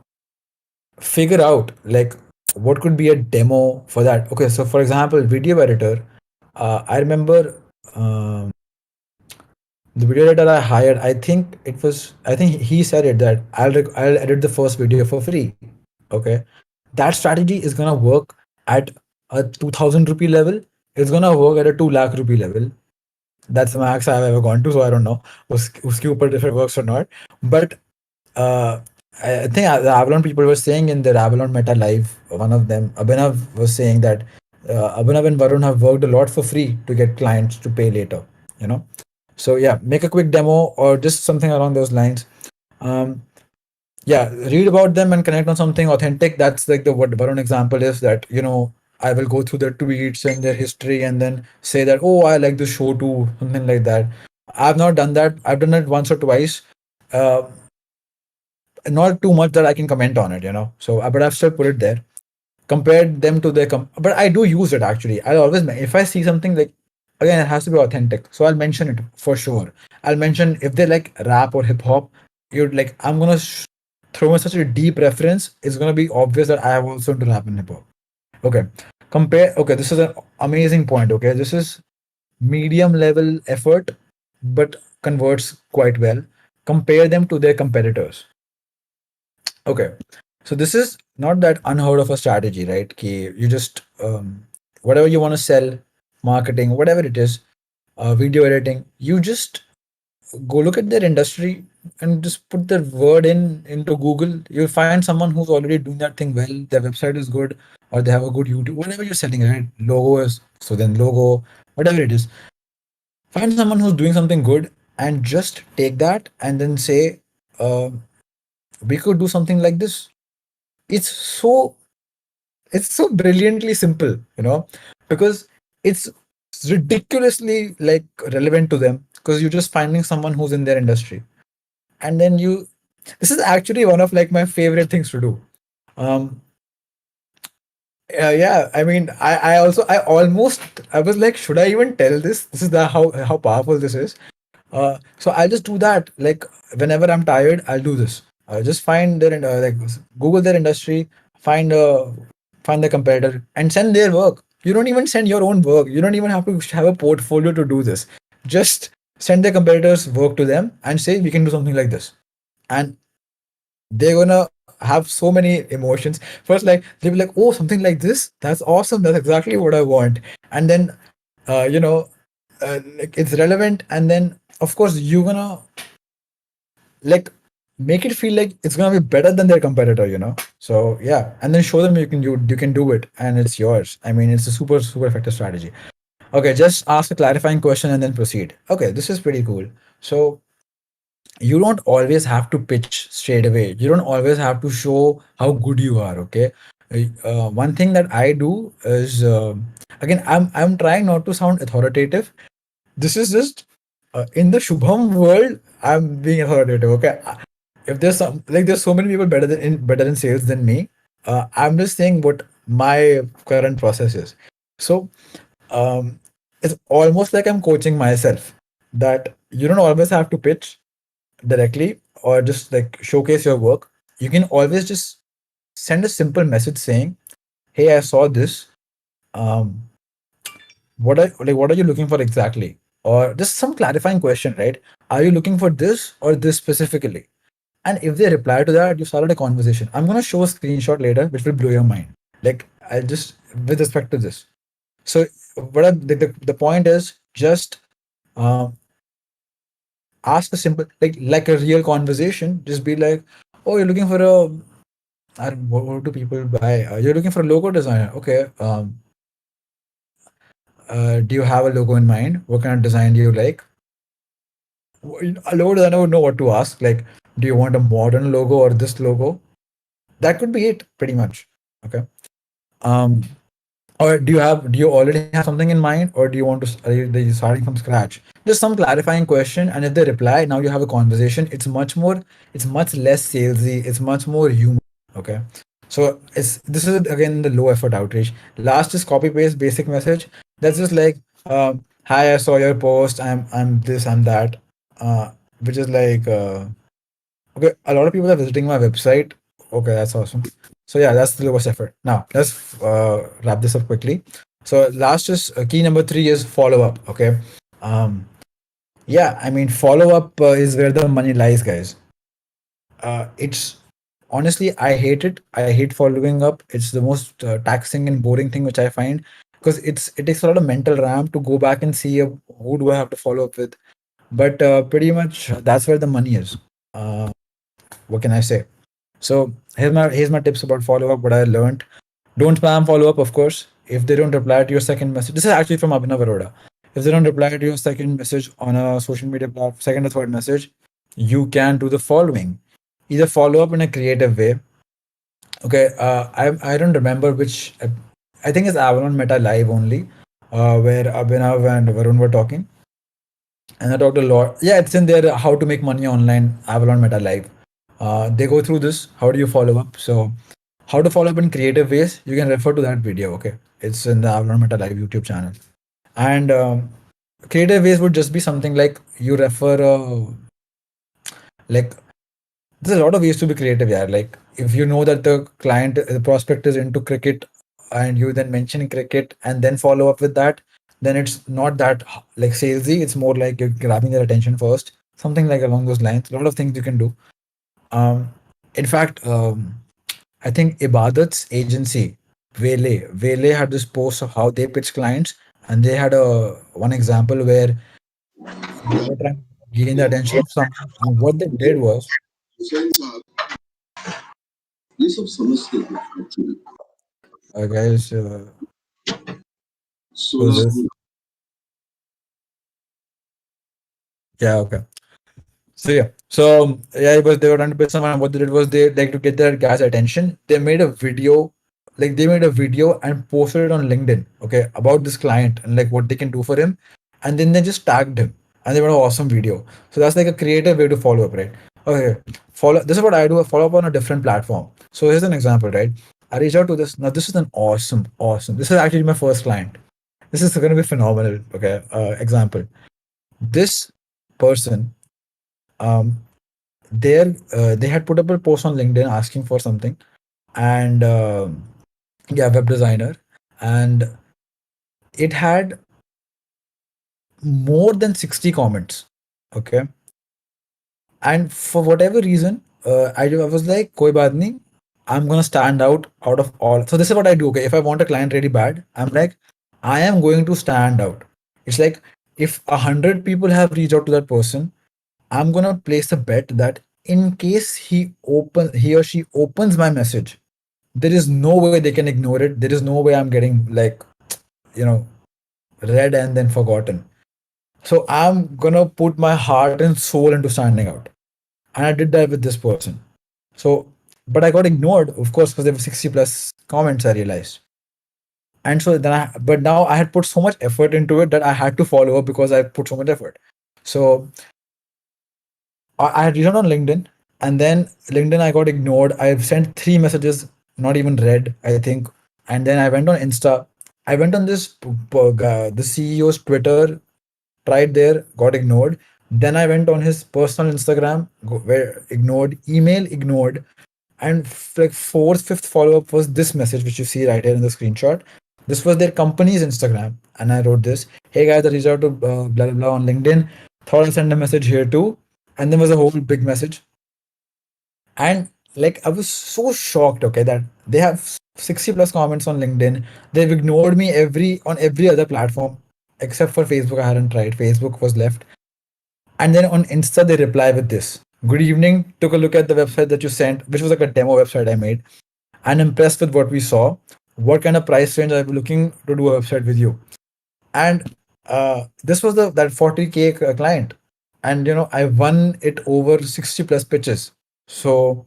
figure out like what could be a demo for that. Okay, so for example, video editor. I remember the video editor I hired. I think he said it that I'll edit the first video for free. Okay, that strategy is gonna work at a 2,000 rupee level. It's gonna work at a 2 lakh rupee level. That's the max I've ever gone to. So I don't know uski upar if it works or not. But uh, I think the Avalon people were saying in their Avalon Meta Live, one of them, Abhinav, was saying that Abhinav and Varun have worked a lot for free to get clients to pay later. You know, so yeah, make a quick demo or just something along those lines. Um, yeah, read about them and connect on something authentic. That's like the what Varun example is that, I will go through their tweets and their history and then say that, oh, I like this show too, something like that. I've not done that. I've done it once or twice. uh, not too much that I can comment on it, you know. So, but I've still put it there. Compared them to their, but I do use it actually. I'll always, if I see something like, again, it has to be authentic. So I'll mention it for sure. I'll mention if they like rap or hip hop, you'd like, I'm gonna throw in such a deep reference. It's gonna be obvious that I have also into rap and hip hop. Okay. Okay, this is an amazing point. Okay. This is medium level effort, but converts quite well. Compare them to their competitors. Okay. So this is not that unheard of a strategy, right? Ki you just whatever you want to sell, marketing, whatever it is, video editing, you just go look at their industry and just put the word in into Google. You'll find someone who's already doing that thing well. Their website is good, or they have a good YouTube. Whatever you're selling, right? Logo is so then logo, whatever it is. Find someone who's doing something good and just take that and then say, uh, we could do something like this. It's so it's so brilliantly simple, you know, because it's ridiculously like relevant to them because you're just finding someone who's in their industry and then you this is actually one of like my favorite things to do. um yeah, I mean, I also I was like, should I even tell this? This is the how powerful this is. So I'll just do that. Like whenever I'm tired, I'll do this. Just find their like Google their industry, find find the competitor, and send their work. You don't even send your own work. You don't even have to have a portfolio to do this. Just send the competitors' work to them and say we can do something like this. And they're gonna have so many emotions. First, like they'll be like, "Oh, something like this? That's awesome. That's exactly what I want." And then, you know, like it's relevant. And then, of course, you're gonna like make it feel like it's gonna be better than their competitor. You know. So yeah, and then show them you can do it, and it's yours. I mean, it's a super effective strategy. Okay, just ask a clarifying question and then proceed. Okay, this is pretty cool. So you don't always have to pitch straight away. You don't always have to show how good you are. Okay. One thing that I do is again I'm trying not to sound authoritative. This is just in the Shubham world. I'm being authoritative. Okay. If there's some like there's so many people better in sales than me. I'm just saying what my current process is. So um, it's almost like I'm coaching myself that you don't always have to pitch directly or just like showcase your work. You can always just send a simple message saying, "Hey, I saw this. Um, what are you looking for exactly?" Or just some clarifying question, right? Are you looking for this or this specifically? And if they reply to that, you started a conversation. I'm gonna show a screenshot later, which will blow your mind. Like I just with respect to this. So the point is just um, ask a simple like a real conversation. Just be like, "Oh, you're looking for a what do people buy? You're looking for a logo designer. Okay. Do you have a logo in mind? What kind of design do you like? A logo designer would know what to ask. Like, do you want a modern logo or this logo? That could be it, pretty much. Okay. Um, or do you already have something in mind, or do you want to are you starting from scratch? Just some clarifying question, and if they reply, now you have a conversation. It's much less salesy. It's much more human. Okay, so it's this is again the low effort outreach. Last is copy paste basic message. That's just like, hi, I saw your post. I'm this, I'm that, which is like, okay, a lot of people are visiting my website. Okay, that's awesome. So yeah, that's the lowest effort. Now let's wrap this up quickly. So last is key number three is follow up. Okay, um, yeah, I mean follow up is where the money lies, guys. It's honestly I hate it. I hate following up. It's the most taxing and boring thing which I find because it takes a lot of mental RAM to go back and see who do I have to follow up with. But pretty much that's where the money is. What can I say? So here's my tips about follow up. What I learned: don't spam follow up. Of course, if they don't reply to your second message, this is actually from Abhinav Arora. If they don't reply to your second message on a social media platform, second or third message, you can do the following: either follow up in a creative way. Okay, I don't remember which. I think it's Avalon Meta Live only, where Abhinav and Varun were talking. and I talked a lot. Yeah, it's in there. How to make money online, Avalon Meta Live. They go through this. How do you follow up? So, how to follow up in creative ways? You can refer to that video. Okay, it's in the Avalon Meta Live YouTube channel. And creative ways would just be something like you refer, like there's a lot of ways to be creative. Yeah, like if you know that the client, the prospect is into cricket, and you then mention cricket and then follow up with that, then it's not that like salesy. It's more like you're grabbing their attention first, something like along those lines. A lot of things you can do. Um, in fact, I think Ibadat's agency, Vele had this post of how they pitch clients, and they had a one example where they were trying to gain the attention of someone, and what they did was, guys, who's this? Yeah, okay. So yeah, it was they were trying to pitch someone. What they did was they like to get their guy's attention. They made a video, like they made a video and posted it on LinkedIn. Okay, about this client and like what they can do for him, and then they just tagged him and they made an awesome video. So that's like a creative way to follow up, right? Okay, follow. This is what I do. I follow up on a different platform. So here's an example, right? I reach out to this. Now this is an awesome. This is actually my first client. This is going to be phenomenal. Okay, example. This person, um they had put up a post on LinkedIn asking for something, and yeah, web designer, and it had more than 60 comments. Okay, and for whatever reason, I was like, koi baat nahi, I'm gonna stand out of all. So this is what I do. Okay, if I want a client really bad, I'm like, I am going to stand out. It's like if 100 people have reached out to that person, I'm gonna place a bet that in case he or she opens my message, there is no way they can ignore it. There is no way I'm getting like, you know, read and then forgotten. So I'm gonna put my heart and soul into standing out. And I did that with this person. So, but I got ignored, of course, because there were 60 plus comments, I realized. And so but now I had put so much effort into it that I had to follow up because I put so much effort. So I had written on LinkedIn, and then LinkedIn I got ignored. I've sent three messages, not even read, I think. And then I went on Insta. I went on the CEO's Twitter, tried there, got ignored. Then I went on his personal Instagram, where ignored, email ignored, and like fourth, fifth follow up was this message which you see right here in the screenshot. This was their company's Instagram, and I wrote this: "Hey guys, I reached out to blah blah blah on LinkedIn. Thought I'd send a message here too." And there was a whole big message, and like I was so shocked. Okay, that they have 60 plus comments on LinkedIn. They've ignored me on every other platform except for Facebook. I hadn't tried. Facebook was left, and then on Insta they reply with this: "Good evening. Took a look at the website that you sent, which was like a demo website I made, and impressed with what we saw. What kind of price range are you looking to do a website with you?" And this was the that 40K client, and I won it over 60 plus pitches. So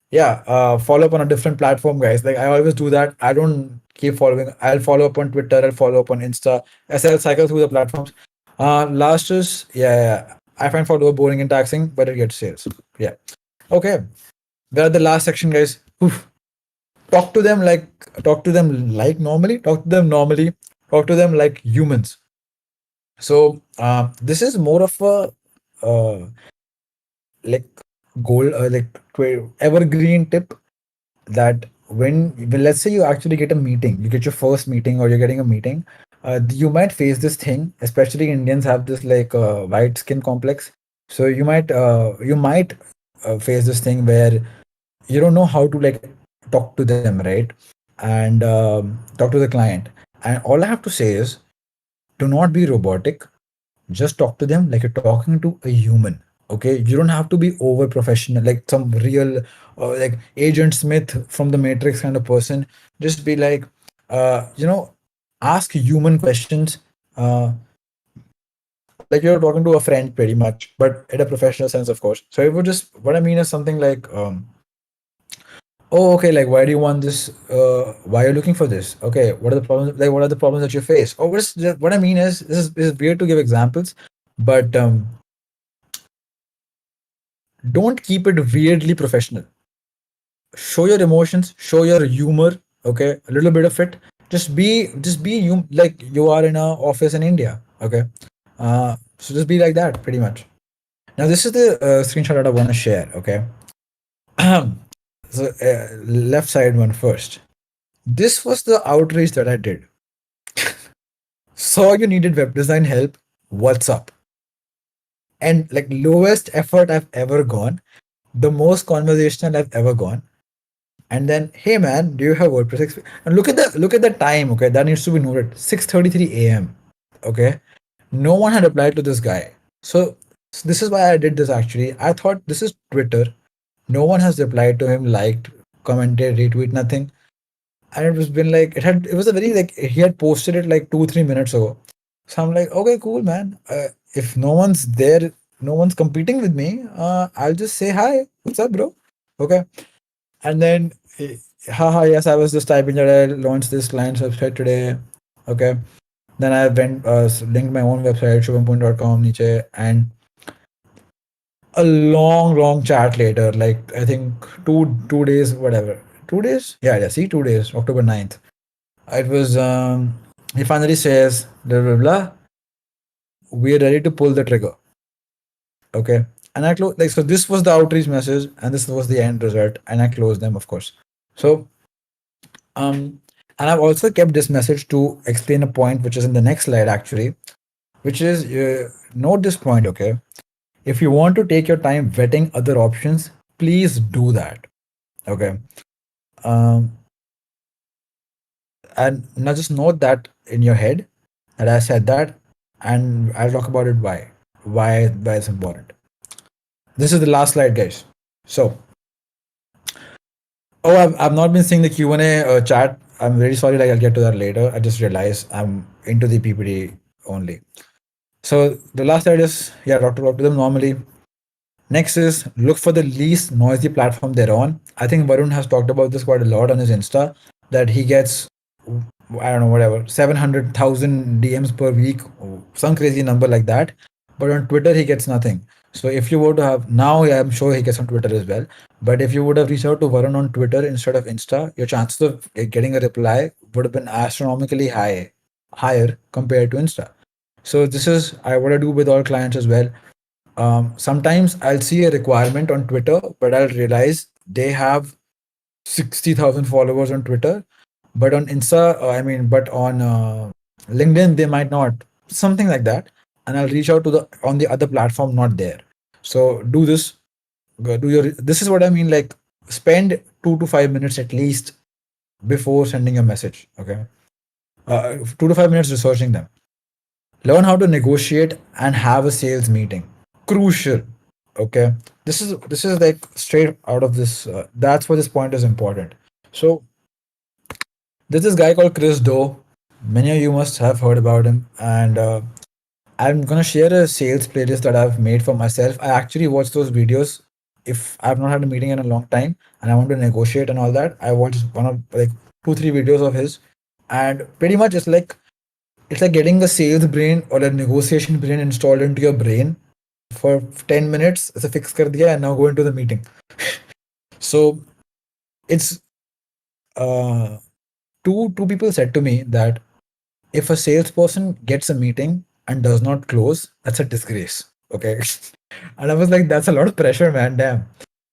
yeah, follow up on a different platform, guys. Like I always do that. I don't keep following. I'll follow up on Twitter. I'll follow up on Insta. I'll cycle through the platforms. Last is, yeah, I find follower boring and taxing, but it gets sales. Yeah. Okay. We're at the last section, guys. Oof. Talk to them like normally. Talk to them normally. Talk to them like humans. So this is more of a like goal, evergreen tip, that when let's say you actually get a meeting, you get your first meeting or you're getting a meeting, you might face this thing. Especially Indians have this like white skin complex. So you might face this thing where you don't know how to like talk to them, right? And talk to the client. And all I have to say is, do not be robotic. Just talk to them like you're talking to a human. Okay, you don't have to be over professional like some real like Agent Smith from the Matrix kind of person. Just be like, ask human questions, uh, like you're talking to a friend pretty much, but in a professional sense, of course. So it would just, what I mean is something like, oh, okay, like why do you want this? Why are you looking for this? Okay, what are the problems? Like, what are the problems that you face? Or what I mean is, this is weird to give examples, but don't keep it weirdly professional. Show your emotions, show your humor, okay, a little bit of it. Just be you, like you are in a office in India, okay. So just be like that pretty much. Now this is the screenshot that I want to share, okay. So left side one first. This was the outreach that I did. Saw you needed web design help, what's up? And like lowest effort I've ever gone, the most conversational I've ever gone. And then, hey man, do you have WordPress experience? And look at the time, okay? That needs to be noted. 6:33 a.m. Okay. No one had replied to this guy. So this is why I did this actually. I thought this is Twitter. No one has replied to him, liked, commented, retweet, nothing. And it was been like it was a very like he had posted it like 2 3 minutes ago. So I'm like, okay, cool, man. If no one's there, no one's competing with me, I'll just say hi. What's up, bro? Okay. And then, haha, yes, I was just typing that I launched this client's website today. Okay. Then I went, linked my own website, shubhampunj.com, niche, and a long, long chat later, like I think two days, whatever. 2 days? Yeah, see, 2 days, October 9th. It was, he finally says, blah, blah, blah, we're ready to pull the trigger. Okay. And I close, like, so this was the outreach message, and this was the end result, and I closed them, of course. So, and I've also kept this message to explain a point which is in the next slide actually, which is note this point, okay? If you want to take your time vetting other options, please do that, okay? Um, and now just note that in your head that I said that, and I'll talk about it why it's important. This is the last slide, guys. So, oh, I've not been seeing the Q&A chat. I'm very sorry. Like I'll get to that later. I just realized I'm into the PPT only. So the last slide is yeah, talk to them normally. Next is look for the least noisy platform they're on. I think Varun has talked about this quite a lot on his Insta that he gets I don't know whatever 700,000 DMs per week, some crazy number like that. But on Twitter he gets nothing. So if you were to have now, yeah, I'm sure he gets on Twitter as well. But if you would have reached out to Varun on Twitter instead of Insta, your chances of getting a reply would have been astronomically higher compared to Insta. So this is what I do with all clients as well. Sometimes I'll see a requirement on Twitter, but I'll realize they have 60,000 followers on Twitter, but on Insta, but on LinkedIn, they might not, something like that. And I'll reach out to the on the other platform, not there. So do this. This is what I mean. Like spend 2 to 5 minutes at least before sending a message. Okay, 2 to 5 minutes researching them. Learn how to negotiate and have a sales meeting. Crucial. Okay, this is like straight out of this. That's why this point is important. So there's this guy called Chris Doe. Many of you must have heard about him, and I'm gonna share a sales playlist that I've made for myself. I actually watch those videos if I've not had a meeting in a long time and I want to negotiate and all that. I watch one of like 2 3 videos of his, and pretty much it's like getting a sales brain or a negotiation brain installed into your brain for 10 minutes. It's a fix kar diya and now go into the meeting. So it's uh, two people said to me that if a salesperson gets a meeting and does not close, that's a disgrace. Okay. And I was like, that's a lot of pressure, man. Damn.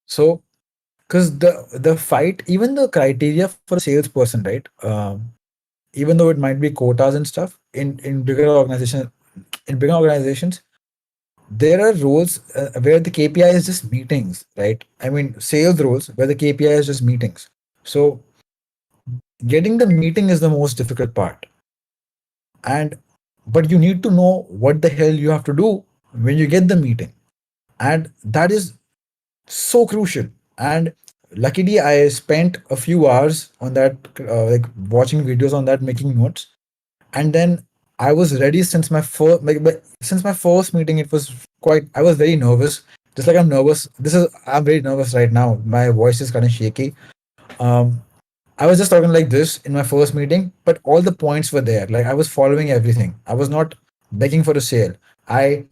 So because the fight, even the criteria for a salesperson, right? Even though it might be quotas and stuff in bigger organizations, there are roles where the KPI is just meetings, right? I mean, sales roles where the KPI is just meetings. So getting the meeting is the most difficult part, and but you need to know what the hell you have to do when you get the meeting, and that is so crucial. And luckily, I spent a few hours on that, like watching videos on that, making notes, and then I was ready since my first since my first meeting. It was quite. I was very nervous, just like I'm nervous. I'm very nervous right now. My voice is kind of shaky. Um, I was just talking like this in my first meeting, but all the points were there. Like I was following everything. I was not begging for a sale. I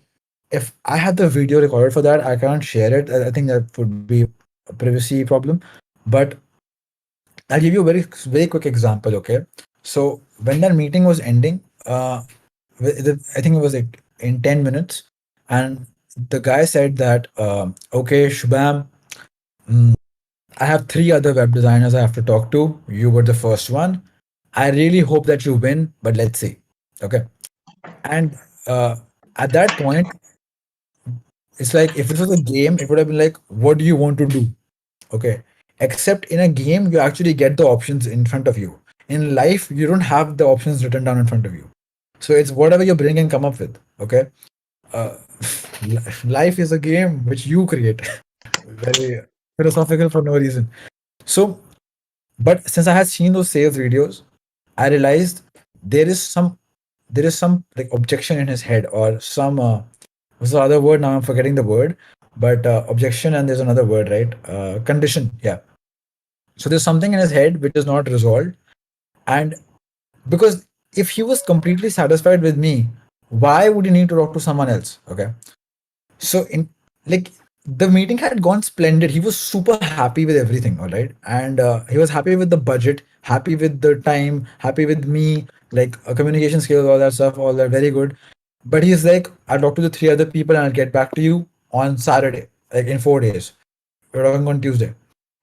if I had the video recorded for that, I can't share it. I think that would be a privacy problem. But I'll give you a very quick example. Okay, so when that meeting was ending, I think it was like in 10 minutes, and the guy said that, okay, Shubham, I have three other web designers I have to talk to. You were the first one. I really hope that you win, but let's see. Okay, and at that point, it's like if it was a game, it would have been like, what do you want to do? Okay. Except in a game, you actually get the options in front of you. In life, you don't have the options written down in front of you. So it's whatever your brain can come up with. Okay. Uh, life is a game which you create. Very philosophical for no reason. So, but since I had seen those sales videos, I realized there is some like objection in his head, or some what's the other word? Now I'm forgetting the word. But objection, and there's another word, right? Condition. Yeah. So there's something in his head which is not resolved. And because if he was completely satisfied with me, why would he need to talk to someone else? Okay. So in like the meeting had gone splendid. He was super happy with everything, all right, and he was happy with the budget, happy with the time, happy with me, like communication skills, all that stuff, all that very good. But he's like, I'll talk to the three other people and I'll get back to you on Saturday, like in 4 days. We're talking on Tuesday.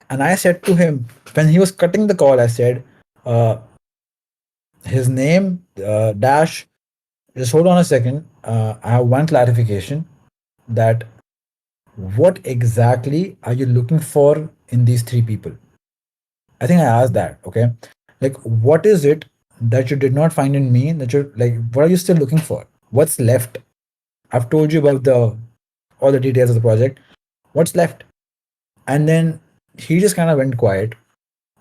And I said to him when he was cutting the call, I said, uh, his name, dash. Just hold on a second. I have one clarification that what exactly are you looking for in these three people? I think I asked that. Okay. Like, what is it that you did not find in me that you're like, what are you still looking for? What's left? I've told you about the all the details of the project. What's left? And then he just kind of went quiet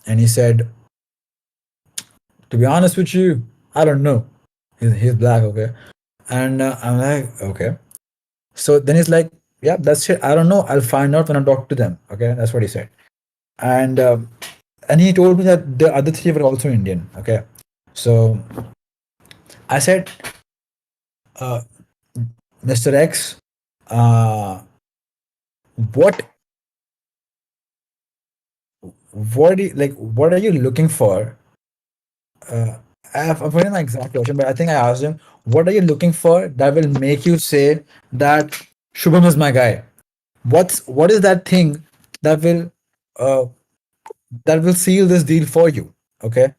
and he said, to be honest with you, I don't know. He's black, okay? And I'm like, okay. So then he's like, yeah, that's it. I don't know. I'll find out when I talk to them. Okay, that's what he said. And and he told me that the other three were also Indian. Okay, so I said, uh, Mr. X, uh, what what are you looking for? Uh, I've forgotten my exact question, but I think I asked him, what are you looking for that will make you say that Shubham is my guy? What is that thing that will uh, seal this deal for you? Okay,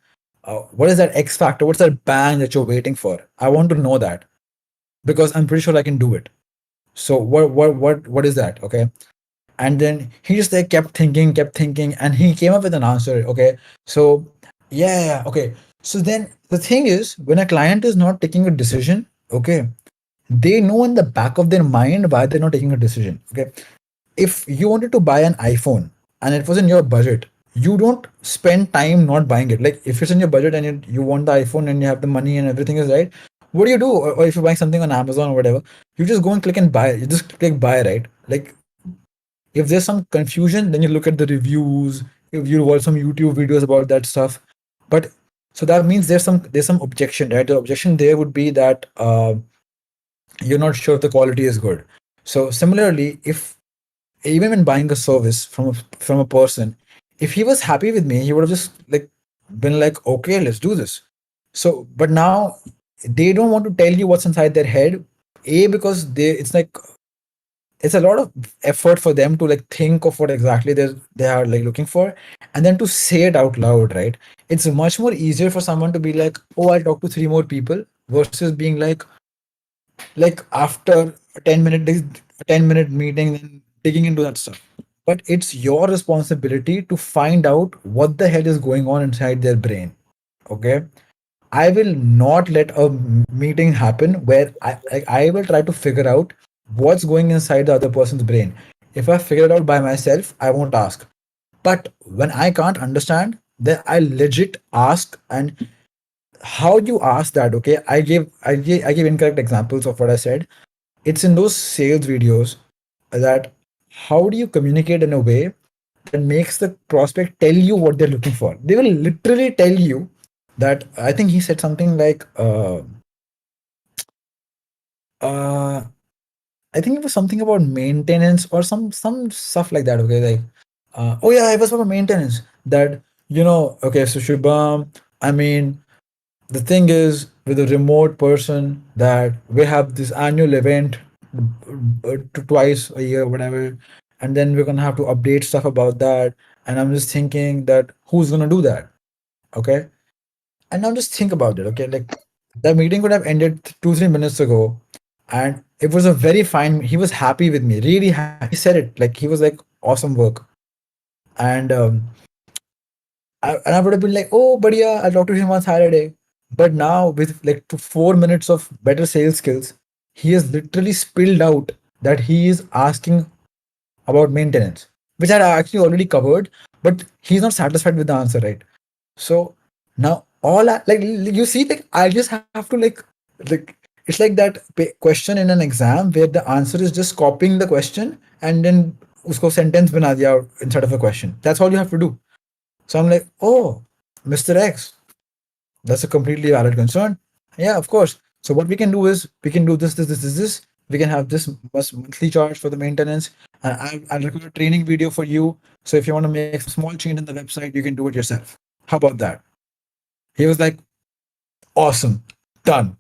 what is that X factor? What's that bang that you're waiting for? I want to know that because I'm pretty sure I can do it. So what is that? Okay, and then he just like kept thinking, and he came up with an answer. Okay, so yeah, okay. So then the thing is, when a client is not taking a decision, okay, they know in the back of their mind why they're not taking a decision. Okay, if you wanted to buy an iPhone and it was in your budget, you don't spend time not buying it. Like if it's in your budget and you want the iPhone and you have the money and everything is right, what do? Or if you're buying something on Amazon or whatever, you just go and click and buy. You just click buy, right? Like if there's some confusion, then you look at the reviews. If you watch some YouTube videos about that stuff, but so that means there's some objection, right? The objection there would be that you're not sure if the quality is good. So similarly, if even when buying a service from a person, if he was happy with me, he would have just like been like, okay, let's do this. So, but now they don't want to tell you what's inside their head. A, because it's like it's a lot of effort for them to like think of what exactly they are like looking for, and then to say it out loud, right? It's much more easier for someone to be like, oh, I'll talk to three more people, versus being like after a 10-minute meeting and digging into that stuff. But it's your responsibility to find out what the hell is going on inside their brain. Okay, I will not let a meeting happen where I will try to figure out what's going inside the other person's brain. If I figure it out by myself, I won't ask. But when I can't understand, then I legit ask. And how you ask that? Okay, I gave incorrect examples of what I said. It's in those sales videos that how do you communicate in a way that makes the prospect tell you what they're looking for? They will literally tell you that. I think he said something like, uh, I think it was something about maintenance or some stuff like that. Okay, like oh yeah, it was about maintenance. That okay, so Shubham, I mean, the thing is with a remote person that we have this annual event twice a year, whatever, and then we're gonna have to update stuff about that. And I'm just thinking that who's gonna do that? Okay, and now just think about it. Okay, like the meeting could have ended 2 3 minutes ago, and it was a very fine. He was happy with me, really happy. He said it like he was like awesome work, and I would have been like, oh, but yeah, I'll talk to him on Saturday. But now with like 4 minutes of better sales skills, he has literally spilled out that he is asking about maintenance, which I actually already covered, but he's not satisfied with the answer, right? So now like you see, like I just have to like it's like that question in an exam where the answer is just copying the question and then usko sentence bana diya instead of a question. That's all you have to do. So I'm like, oh, Mr. X, that's a completely valid concern. Yeah, of course. So what we can do is we can do this. We can have this monthly charge for the maintenance. And I'll record a training video for you. So if you want to make some small change in the website, you can do it yourself. How about that? He was like, awesome, done.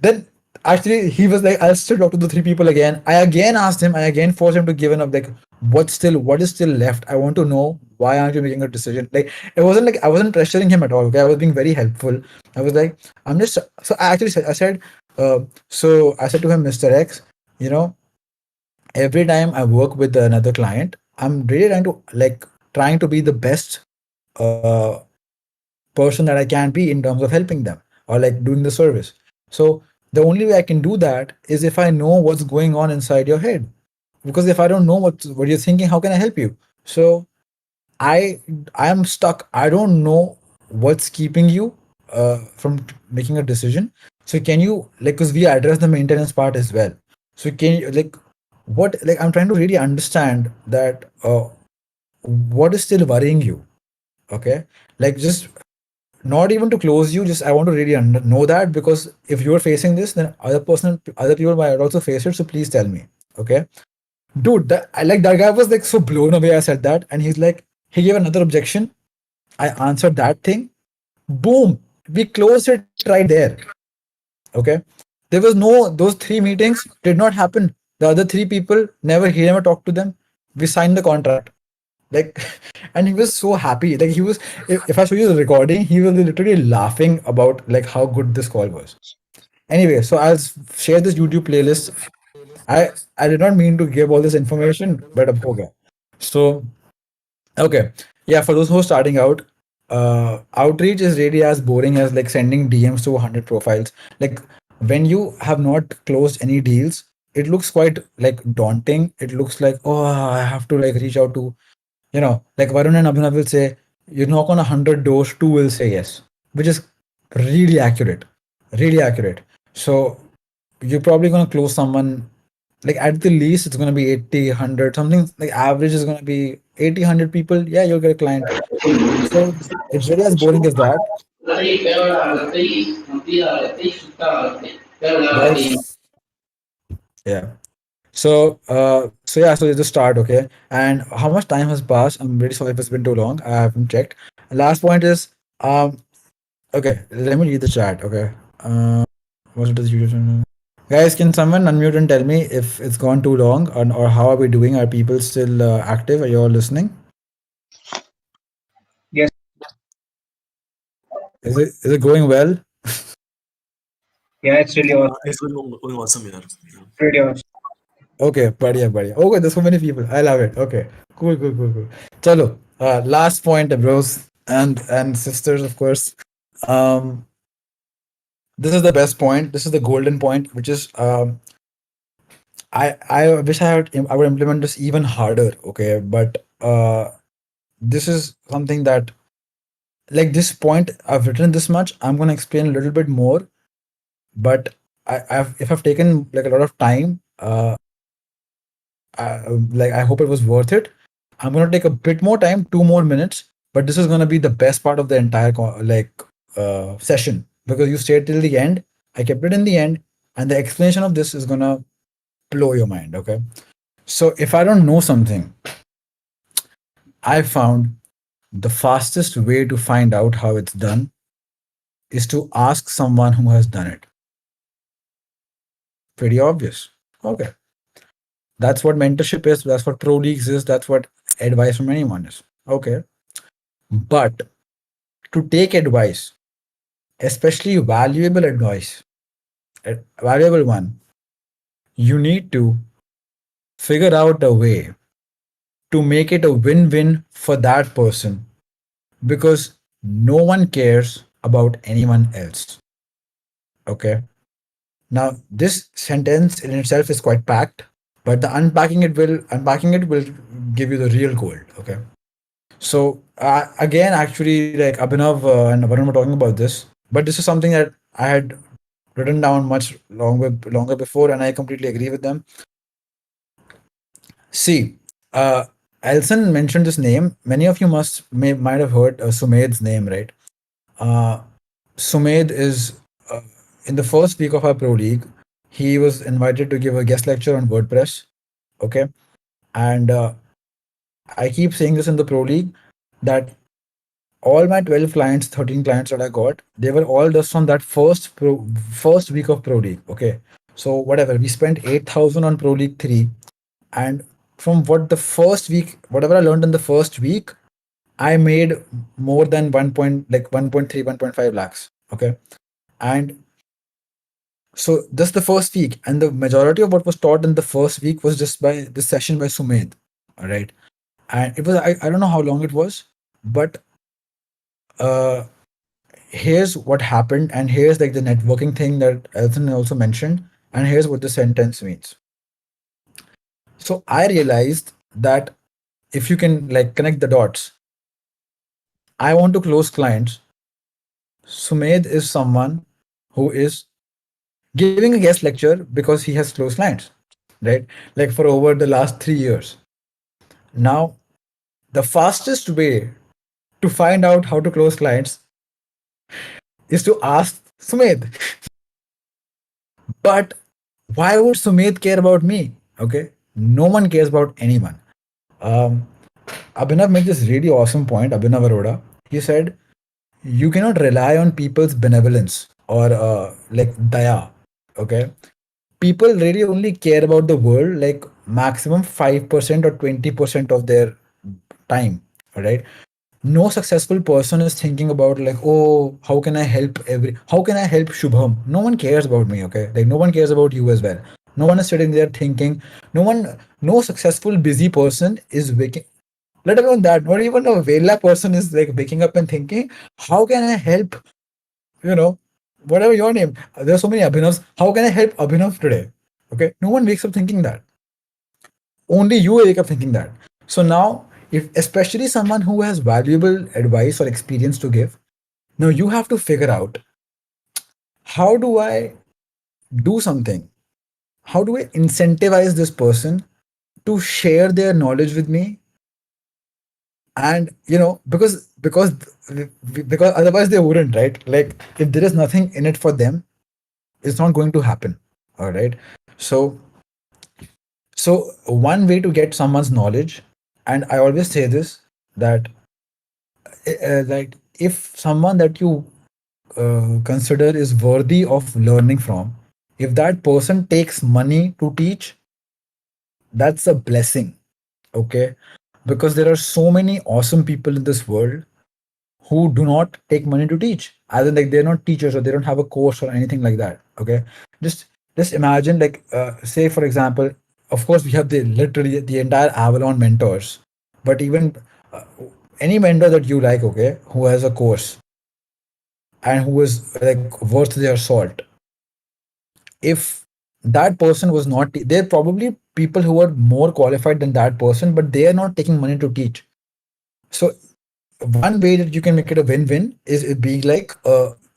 Then actually he was like, I'll still talk to the three people again. I again asked him, I again forced him to give up like what is still left? I want to know why aren't you making a decision? Like it wasn't like I wasn't pressuring him at all. Okay. I was being very helpful. I was like, I'm just so I actually said I said so I said to him, Mr. X, you know, every time I work with another client, I'm really trying to be the best uh person that I can be in terms of helping them or like doing the service. So the only way I can do that is if I know what's going on inside your head. Because if I don't know what you're thinking, how can I help you? So I I am stuck. I don't know what's keeping you from making a decision. So can you like because we address the maintenance part as well. So can you what like I'm trying to really understand that what is still worrying you? Okay, like just not even to close you, just I want to really know that because if you're facing this then other people might also face it, so please tell me. Okay, dude, I like that guy was like so blown away I said that, and he's like he gave another objection. I answered that thing, boom, we closed it right there. Okay, there was no those three meetings did not happen. The other three people never he never talked to them. We signed the contract like and he was so happy like he was if I show you the recording he will be literally laughing about like how good this call was. Anyway, so I'll share this YouTube playlist. I did not mean to give all this information but okay. So okay, yeah, for those who are starting out, outreach is really as boring as like sending DMs to 100 profiles. Like when you have not closed any deals, it looks quite like daunting. It looks like, oh, I have to like reach out to like Varun and Abhinav will say, you knock on 100 doors, two will say yes, which is really accurate, really accurate. So you're probably going to close someone like at the least it's going to be 80 100 something like average is going to be 80 100 people. Yeah, you'll get a client. So it's really as boring as that, guys. Yeah. So yeah, so just start, okay? And how much time has passed? I'm really sorry if it's been too long. I haven't checked. Last point is okay, let me read the chat, okay? What it is you guys, can someone unmute and tell me if it's gone too long or how are we doing? Are people still active? Are you all listening? Yes. Is it going well? Yeah, it's really awesome. It's going awesome, yeah. Yeah. Really awesome. Okay, बढ़िया बढ़िया. Okay, there's so many people. I love it. Okay, cool. Chalo, last point, bros and sisters, of course. Um, this is the best point. This is the golden point, which is I wish I would implement this even harder. Okay, but this is something that like this point I've written this much. I'm gonna explain a little bit more, but if I've taken like a lot of time, like I hope it was worth it. I'm gonna take a bit more time, 2 more minutes, but this is gonna be the best part of the entire session because you stayed till the end. I kept it in the end, and the explanation of this is gonna blow your mind. Okay. So if I don't know something, I found the fastest way to find out how it's done is to ask someone who has done it. Pretty obvious. Okay. That's what mentorship is. That's what pro leagues is. That's what advice from anyone is. Okay. But to take advice, especially valuable advice, a valuable one, you need to figure out a way to make it a win win for that person because no one cares about anyone else. Okay. Now, this sentence in itself is quite packed, but the unpacking it will give you the real gold. Okay. So again, actually, like Abhinav and Varun were talking about this, but this is something that I had written down much longer before, and I completely agree with them. See, uh, Elson mentioned this name. Many of you might have heard Sumed's name, right? Uh, Sumed is in the first week of our pro league. He was invited to give a guest lecture on WordPress. Okay, and I keep saying this in the pro league that all my 12 clients, 13 clients that I got, they were all just from that first week of Pro League. Okay. So whatever, we spent 8,000 on Pro League 3. And from what the first week, whatever I learned in the first week, I made more than 1.3, 1.5 lakhs. Okay. And so that's the first week. And the majority of what was taught in the first week was just by this session by Sumed. All right. And it was, I don't know how long it was, but uh here's what happened, and here's like the networking thing that Elton also mentioned, and here's what the sentence means. So I realized that if you can like connect the dots, I want to close clients. Sumed is someone who is giving a guest lecture because he has closed clients, right? Like for over the last 3 years. Now, the fastest way to find out how to close clients is to ask Sumed. But why would Sumit care about me? Okay. No one cares about anyone. Um, Abhinav made this really awesome point, Abhinav Arora. He said, you cannot rely on people's benevolence or like daya. Okay. People really only care about the world like maximum 5% or 20% of their time. All right. No successful person is thinking about like, oh, how can I help Shubham? No one cares about me. Okay. Like no one cares about you as well. No one is sitting there thinking, no successful busy person is waking, let alone that, not even a Vela person is like waking up and thinking, how can I help, you know, whatever your name, there are so many Abhinavs, how can I help Abhinav today? Okay. No one wakes up thinking that. Only you wake up thinking that. So now, if especially someone who has valuable advice or experience to give, now you have to figure out, how do I do something? How do I incentivize this person to share their knowledge with me? And because otherwise they wouldn't, right? Like if there is nothing in it for them, it's not going to happen. All right. So one way to get someone's knowledge, and I always say this, that like if someone that you consider is worthy of learning from, if that person takes money to teach, that's a blessing. Okay. Because there are so many awesome people in this world who do not take money to teach, as in like they're not teachers or they don't have a course or anything like that. Okay. Just imagine, like say for example, of course we have the literally the entire Avalon mentors, but even uh, any mentor that you like, okay, who has a course and who is like worth their salt, if that person was not, there are probably people who are more qualified than that person, but they are not taking money to teach. So one way that you can make it a win-win is it being like,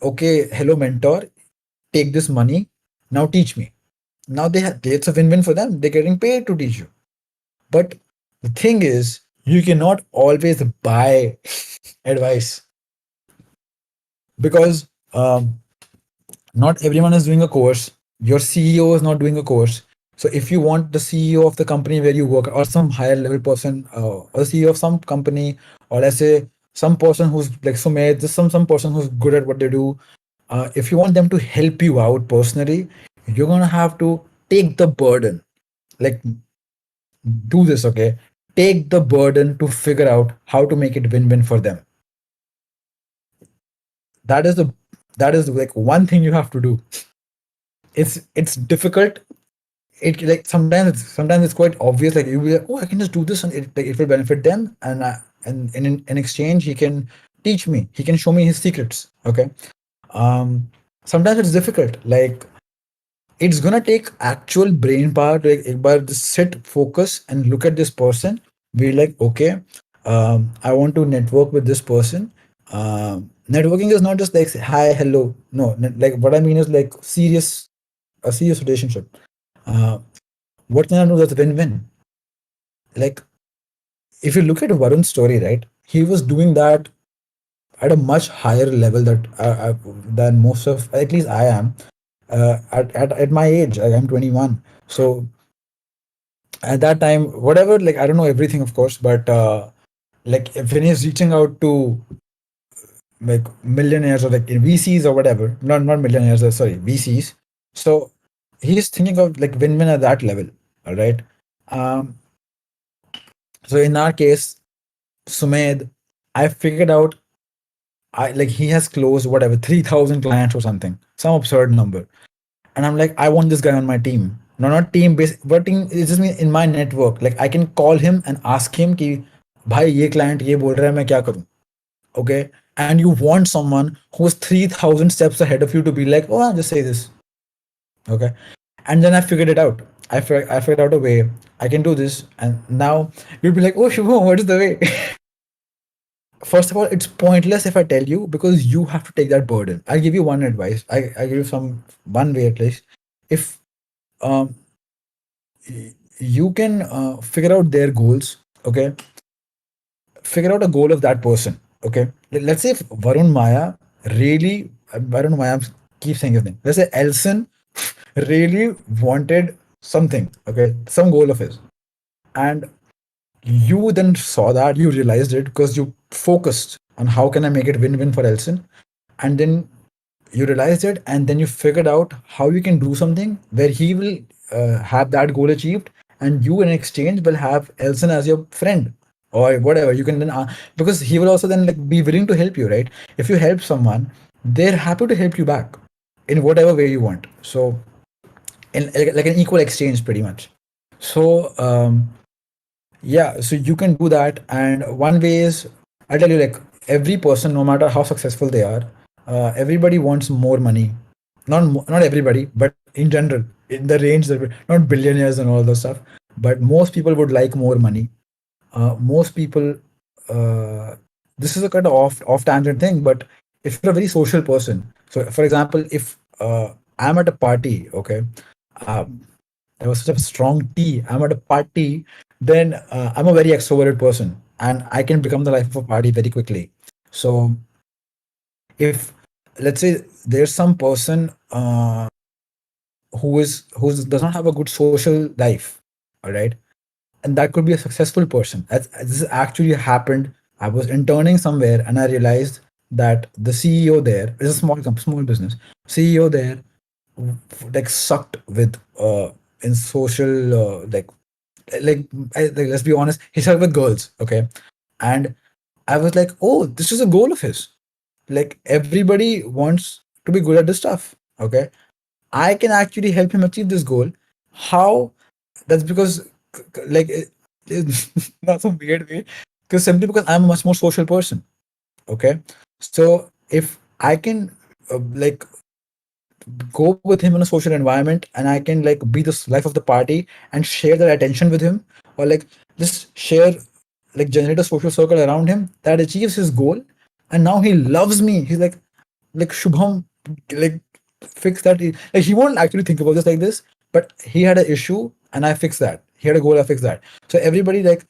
okay, hello mentor, take this money, now teach me. Now it's a win-win for them, they're getting paid to teach you. But the thing is, you cannot always buy advice, because not everyone is doing a course. Your CEO is not doing a course. So if you want the CEO of the company where you work, or some higher level person, or CEO of some company, or let's say some person who's like Sumit, just some person who's good at what they do, if you want them to help you out personally, you're gonna have to take the burden. Like, do this, okay? Take the burden to figure out how to make it win-win for them. That is the that is like one thing you have to do. It's difficult. It like sometimes it's quite obvious. Like you'll be like, oh, I can just do this and it will benefit them, and in exchange he can teach me. He can show me his secrets. Okay. Um. Sometimes it's difficult. Like it's gonna take actual brain power to like एक बार just sit, focus, and look at this person. Be like, okay, I want to network with this person. Networking is not just like say, hi, hello. No, like what I mean is like a serious relationship. Uh, what can I do that's win-win? Like if you look at Varun's story, right? He was doing that at a much higher level than most of, at least I am. At my age, like, I'm 21. So at that time, whatever, like I don't know everything, of course, but like if when he's reaching out to like millionaires or like VCs or whatever, not millionaires, sorry, VCs. So he's thinking of like win-win at that level. All right. Um, so in our case, Sumed, I figured out I like he has closed whatever 3,000 clients or something, some absurd number, and I'm like, I want this guy on my team. No, not team based, but team. It's just me in my network. Like I can call him and ask him कि भाई ये client ये बोल रहा है मैं क्या करूँ? Okay, and you want someone who's 3,000 steps ahead of you to be like, oh, just say this. Okay, and then I figured it out. I figured out a way. I can do this, and now you'll be like, oh, Shubham, what is the way? First of all, it's pointless if I tell you because you have to take that burden. I'll give you one advice. I give you some one way at least. If um, you can figure out their goals, okay, figure out a goal of that person, okay. Let's say if Varun Maya really, Varun Maya keep saying his name. Let's say Elson really wanted something, okay, some goal of his, and you then saw that, you realized it because you focused on how can I make it win-win for Elson, and then you realized it, and then you figured out how you can do something where he will have that goal achieved, and you in exchange will have Elson as your friend or whatever. You can then because he will also then like be willing to help you, right? If you help someone, they're happy to help you back in whatever way you want. So in like an equal exchange, pretty much. So yeah, so you can do that, and one way is I tell you like every person, no matter how successful they are, everybody wants more money. Not everybody, but in general, in the range that not billionaires and all those stuff, but most people would like more money. Most people, uh, this is a kind of off tangent thing, but if you're a very social person, so for example, if I'm at a party, okay, um, there was such a strong T. I'm at a party, then I'm a very extroverted person, and I can become the life of a party very quickly. So if let's say there's some person who does not have a good social life, all right, and that could be a successful person. This actually happened. I was interning somewhere, and I realized that the CEO there is a small business. CEO there like sucked with in social like let's be honest, he started with girls, okay, and I was like, oh, this is a goal of his. Like everybody wants to be good at this stuff, okay. I can actually help him achieve this goal. How? That's because like it's not some weird way, because simply because I'm a much more social person, okay. So if I can like go with him in a social environment, and I can like be the life of the party and share that attention with him, or like just share, like generate a social circle around him that achieves his goal, and now he loves me. He's like Shubham, like fix that. Like he won't actually think about this like this, but he had an issue and I fixed that. He had a goal, I fixed that. So everybody, like,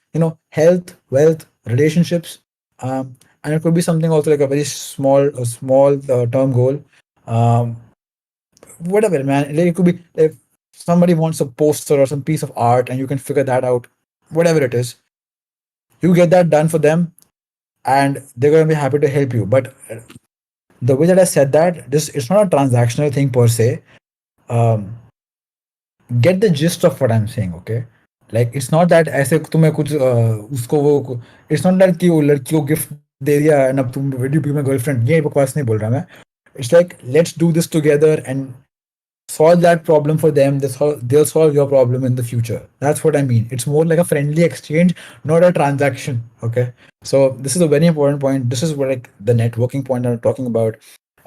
health, wealth, relationships, and it could be something also like a very small term goal. Um, Whatever, man. Like it could be like somebody wants a poster or some piece of art and you can figure that out, whatever it is, you get that done for them and they're going to be happy to help you. But the way that I said that, this it's not a transactional thing per se. um, get the gist of what I'm saying, okay? Like it's not that ऐसे तुम्हें कुछ उसको वो, it's not that कि वो लड़की को gift दे दिया and अब तुम ready to be my girlfriend, ये बकवास नहीं बोल रहा मैं. It's like let's do this together and solve that problem for them. They'll solve your problem in the future. That's what I mean. It's more like a friendly exchange, not a transaction. Okay. So this is a very important point. This is what like the networking point I'm talking about.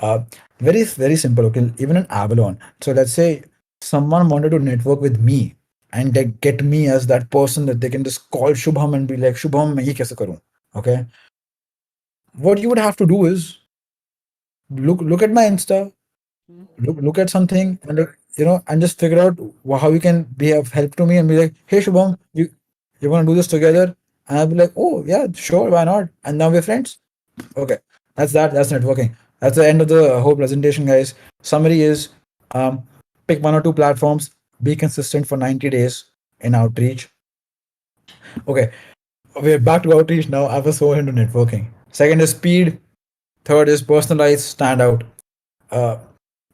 Uh, very simple. Okay. Even in Avalon. So let's say someone wanted to network with me and they get me as that person that they can just call Shubham and be like, Shubham, मैं ये कैसे करूं? Okay. What you would have to do is look at my Insta, look at something and and just figure out how you can be of help to me and be like, hey Shubham, you want to do this together? And I'll be like, oh yeah, sure, why not? And now we're friends. Okay, that's networking. That's the end of the whole presentation, guys. Summary is, um pick one or two platforms, be consistent for 90 days in outreach. Okay, we're back to outreach now. I was so into networking. Second is speed. Third is personalize, stand out. uh,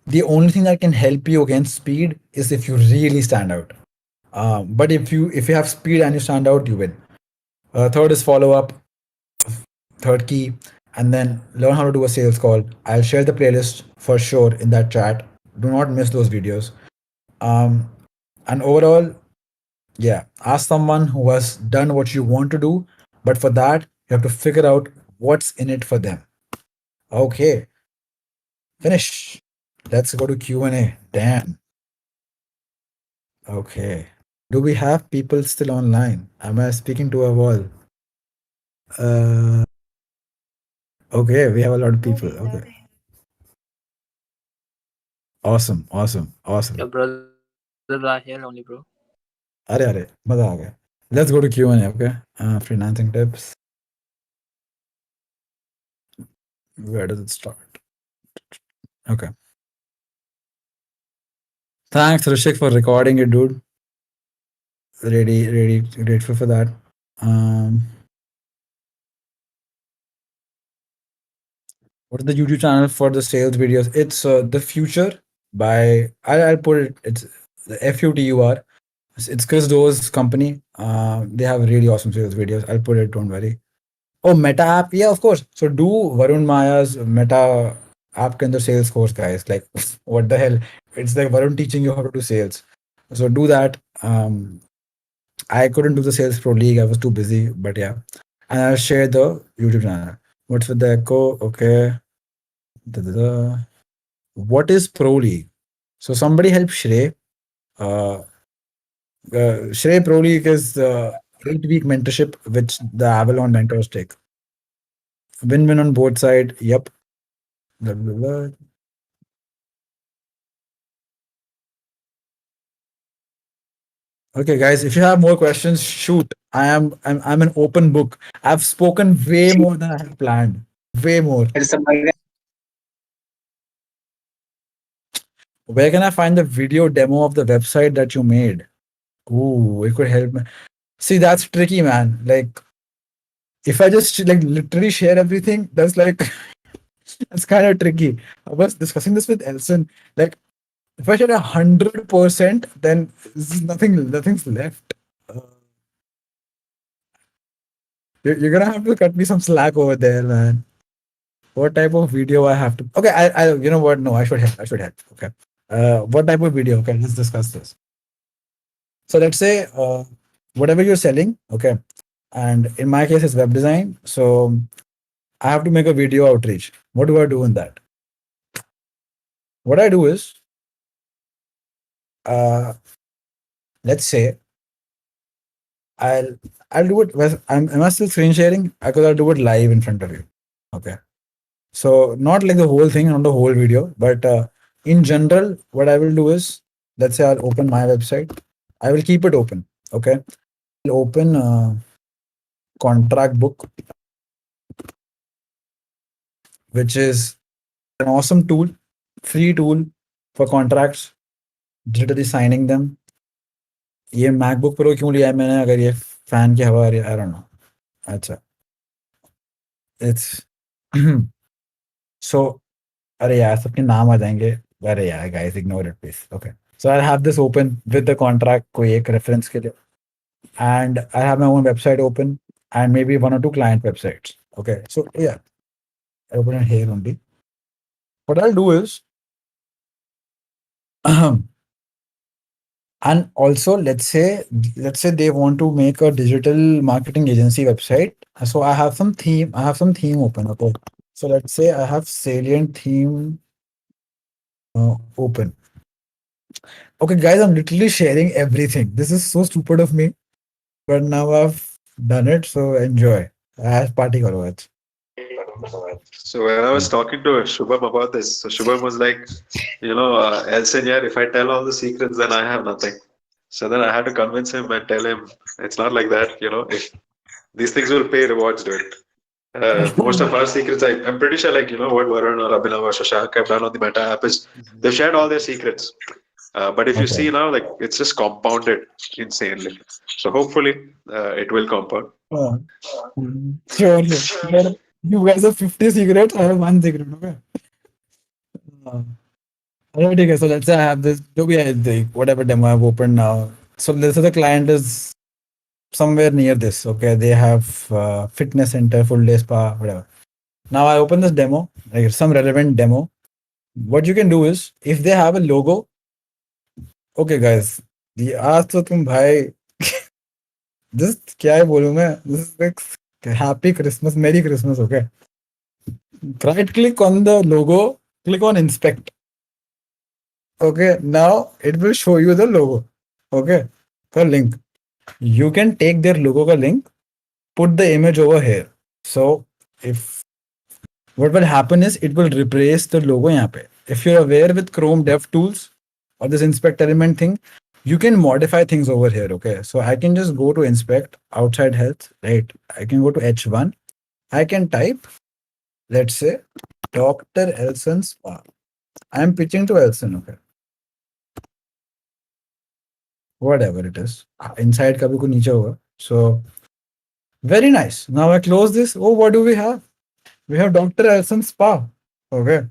the only thing that can help you against speed is if you really stand out. But if you have speed and you stand out, you win. Third is follow up. Third key, and then learn how to do a sales call. I'll share the playlist for sure in that chat. Do not miss those videos. Um, and overall, yeah, ask someone who has done what you want to do, but for that you have to figure out what's in it for them. Okay, finish. Let's go to Q&A. Damn. Okay. Do we have people still online? Am I speaking to a wall? Uh, okay, we have a lot of people. Okay. Awesome, awesome, awesome. Your brothers are here only, bro. अरे मजा आ गया. Let's go to Q&A, okay? Freelancing tips. Where does it start? Okay. Thanks, Rishik, for recording it, dude. Really grateful for that. Um, what is the YouTube channel for the sales videos? It's The Future by, I'll put it, it's the FUTUR. It's Chris Doe's company. They have really awesome sales videos. I'll put it, don't worry. Oh, Meta app. Yeah, of course. So do Varun Maya's Meta app kind of sales course, guys. Like, what the hell? It's like Varun teaching you how to do sales. So do that. I couldn't do the Sales Pro League. I was too busy, but yeah. And I'll share the YouTube channel. What's with the echo? Okay. Da-da-da. What is Pro League? So somebody help Shrey. Uh, Shrey Pro League is 8-week mentorship which the Avalon mentors take. Win-win on both sides. Yep. Blah, blah, blah. Okay, guys. If you have more questions, shoot. I'm an open book. I've spoken way more than I had planned. Way more. There is somebody Where can I find the video demo of the website that you made? Ooh, it could help me. See, that's tricky, man. Like, if I just like literally share everything, that's like that's kind of tricky. I was discussing this with Elson. Like, if I share 100%, then nothing's left. Uh, you're gonna have to cut me some slack over there, man. What type of video I have to? Okay, you know what? No, I should help. I should help. Okay. What type of video? Okay, let's discuss this. So let's say whatever you're selling, okay, and in my case it's web design. So I have to make a video outreach. What do I do in that? What I do is, uh, let's say I'll I'll do it. Am I still screen sharing? Because I'll do it live in front of you. Okay. So not like the whole thing, not the whole video, but in general, what I will do is, let's say I'll open my website. I will keep it open. Okay. I'll open contract book, which is an awesome tool, free tool for contracts. digitally signing them. ये MacBook pro क्यों लिया है मैंने, अगर ये fan की हवा आ रही है, आई डोंट नो. अच्छा, इट्स सो अरे यार सबके नाम आ जाएंगे. अरे यार guys ignore it please. Okay, so I have this open with the contract कोई एक रेफरेंस के लिए, and I have my own website open and maybe one or two client websites. Okay, so yeah, I open it here only. What I'll do is, and also let's say they want to make a digital marketing agency website. So I have some theme. I have some theme open. Okay, so let's say I have salient theme open. Okay, guys, I'm literally sharing everything. This is so stupid of me, but now I've done it. So enjoy. As party karo aaj. So when I was talking to Shubham about this, so Shubham was like, Elson, yeah, if I tell all the secrets, then I have nothing. So then I had to convince him and tell him it's not like that. If these things will pay rewards, do it. Most of our secrets, I'm pretty sure, like, what Varun or Abhinav or Shashak have done on the Meta app is they've shared all their secrets. But if you Okay. see now, like, it's just compounded insanely. So hopefully, it will compound. Sure, sure. But you guys have 50 secrets, I have one secret, okay? Uh, Alright, okay, so let's say I have this, whatever demo I've opened now. So let's say the client is somewhere near this, okay? They have fitness center, full day spa, whatever. Now I open this demo, like some relevant demo. What you can do is, if they have a logo, okay guys, the आज तो तुम भाई this क्या है बोलूं मैं, this is like happy Christmas, Merry Christmas, okay? Right click on the logo, click on inspect. Okay, now it will show you the logo. Okay, the link. You can take their logo ka link, put the image over here. So if what will happen is it will replace the logo यहाँ पे. If you're aware with Chrome Dev Tools or this inspect element thing, you can modify things over here. Okay, so I can just go to inspect outside health, right? I can go to H1. I can type, let's say, Dr. Elson Spa. I'm pitching to Elson. Okay, whatever it is. Inside का भी कुछ नीचे होगा. So very nice. Now I close this. Oh, what do we have? We have Dr. Elson Spa. Okay.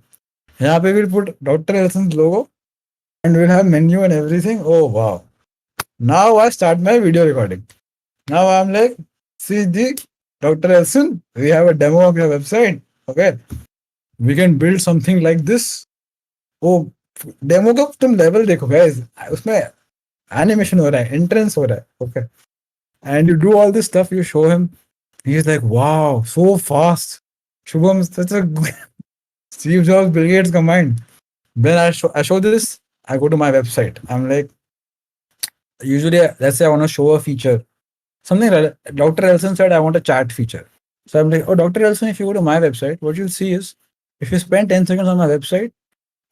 यहाँ पे we'll put Dr. Elson's logo and we'll have menu and everything. Oh wow. Now I start my video recording. Now I'm like, see the Dr. Elson, we have a demo of your website. Okay. We can build something like this. Oh, demo का तुम level देखो guys. उसमें animation हो रहा है, entrance हो रहा है. Okay. And you do all this stuff, you show him. He's like, wow, so fast. Shubham is such a Steve Jobs, Bill Gates combined. Then I show this, I go to my website. I'm like, usually, let's say I want to show a feature. Something like Dr. Elson said, I want a chat feature. So I'm like, oh, Dr. Elson, if you go to my website, what you'll see is if you spend 10 seconds on my website,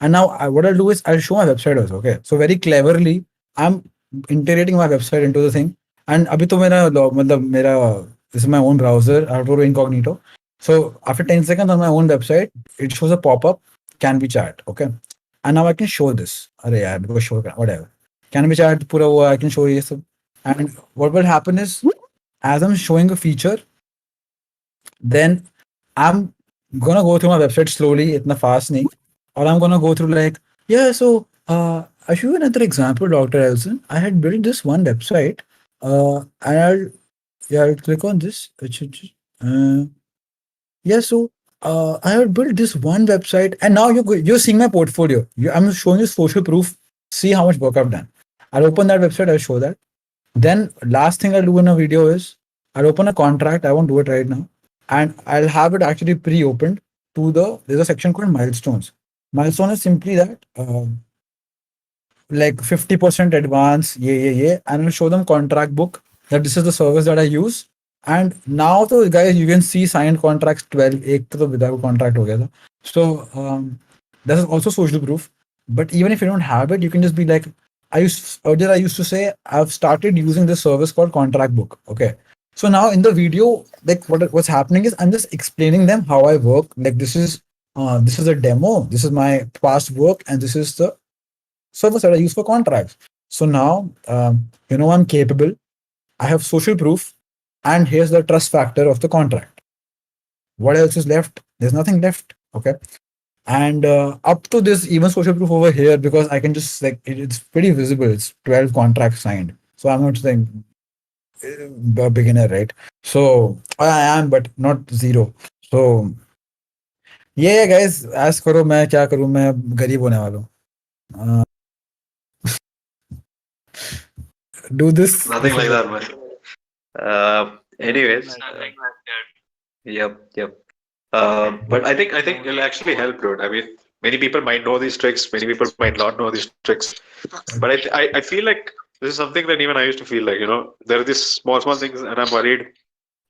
and now what I'll do is I'll show my website also. Okay. So very cleverly, I'm integrating my website into the thing. And अभी तो मेरा this is my own browser. I have to go to incognito. So after 10 seconds on my own website, it shows a pop-up, can be chat. Okay. And now I can show this. अरे यार मेरे को show whatever. Can be chat पूरा हुआ, I can show ये सब. And what will happen is as I'm showing a feature, then I'm gonna go through my website slowly, itna fast nahi. Or I'm gonna go through like, yeah, so I'll show you another example, Dr. Elson. I had built this one website, and I'll click on this. Uh, yeah, so I had built this one website, and now you're seeing my portfolio. I'm showing you social proof. See how much work I've done. I'll open that website. I'll show that. Then last thing I'll do in a video is I'll open a contract. I won't do it right now, and I'll have it actually pre-opened to there's a section called milestones. Milestone is simply that like 50% advance, yeah, and I'll show them contract book that this is the service that I use. And now so guys, you can see signed contracts 12, एक तो without contract हो गया था. So this is also social proof. But even if you don't have it, you can just be like, I used to say I've started using this service called contract book. Okay. So now in the video, like what's happening is I'm just explaining them how I work. Like this is a demo, this is my past work, and this is the server side I use for contracts. So now, I'm capable. I have social proof, and here's the trust factor of the contract. What else is left? There's nothing left. Okay. And up to this, even social proof over here, because I can just like it's pretty visible. It's 12 contracts signed. So I'm not saying a beginner, right? So I am, but not zero. So yeah, guys, ask करो मैं क्या करूँ, मैं गरीब होने वाला हूँ. Uh, do this. Nothing like that, man. Nothing Anyways, like that. yep, yep. But I think it'll actually help, dude. I mean, many people might know these tricks, many people might not know these tricks. But I feel like this is something that even I used to feel like, there are these small things, and I'm worried.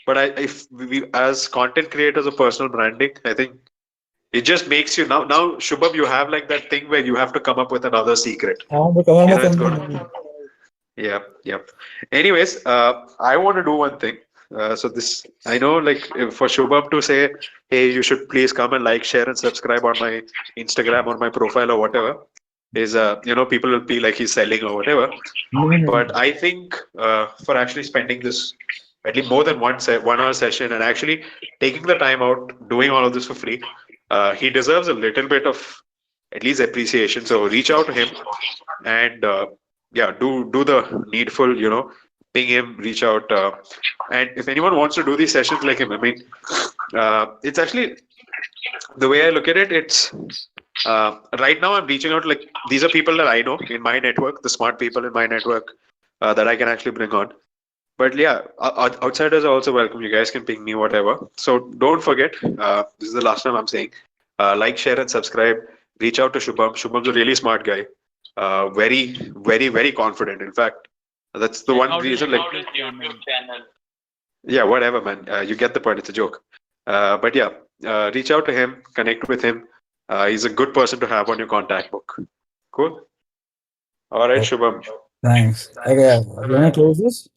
But if we, as content creators of personal branding, I think it just makes you now, Shubham, you have like that thing where you have to come up with another secret. I'm becoming more It's from good. Yep, yep. Anyways, I want to do one thing. So this, I know, like for Shubham to say, "Hey, you should please come and like, share, and subscribe on my Instagram or my profile or whatever," is people will be like he's selling or whatever. the. But I think for actually spending this at least more than 1 hour session and actually taking the time out, doing all of this for free, he deserves a little bit of at least appreciation. So reach out to him and yeah, do the needful, ping him, reach out, and if anyone wants to do these sessions like him, I mean, it's actually the way I look at it. It's right now I'm reaching out, like these are people that I know in my network, the smart people in my network that I can actually bring on. But yeah, outsiders are also welcome. You guys can ping me, whatever. So don't forget, this is the last time I'm saying, like, share, and subscribe. Reach out to Shubham. Shubham's a really smart guy. Very, very, very confident. In fact, that's the Check one out his reason. Like, YouTube channel. yeah, whatever, man. You get the point. It's a joke. But yeah, reach out to him, connect with him. He's a good person to have on your contact book. Cool. All right, Oh, Shubham. thanks. Okay, you want to close this?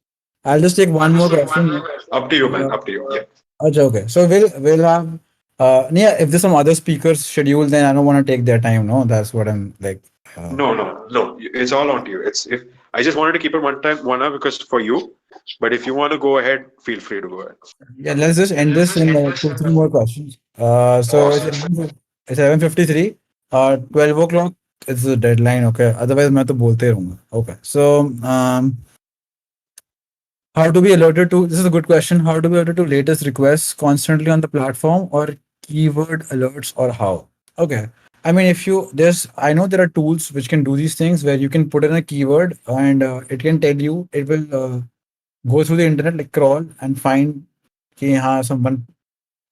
I'll just take one more question. Up to you, man. Uh, Up to you. Yeah. okay. So we'll have yeah. If there's some other speakers scheduled, then I don't want to take their time. No, that's what I'm like. No, no, no. It's all on to you. It's if I just wanted to keep it 1 hour because for you. But if you want to go ahead, feel free to go ahead. Yeah, let's just end this in two, three more questions. So it's Awesome. 11:53. 12 o'clock is the deadline. Okay. Otherwise, मैं तो बोलते रहूँगा. Okay. So how to be alerted to? This is a good question. How to be alerted to latest requests constantly on the platform, or keyword alerts, or how? Okay. I mean, if you there's I know there are tools which can do these things where you can put in a keyword and it can tell you it will go through the internet, like crawl and find कि हाँ someone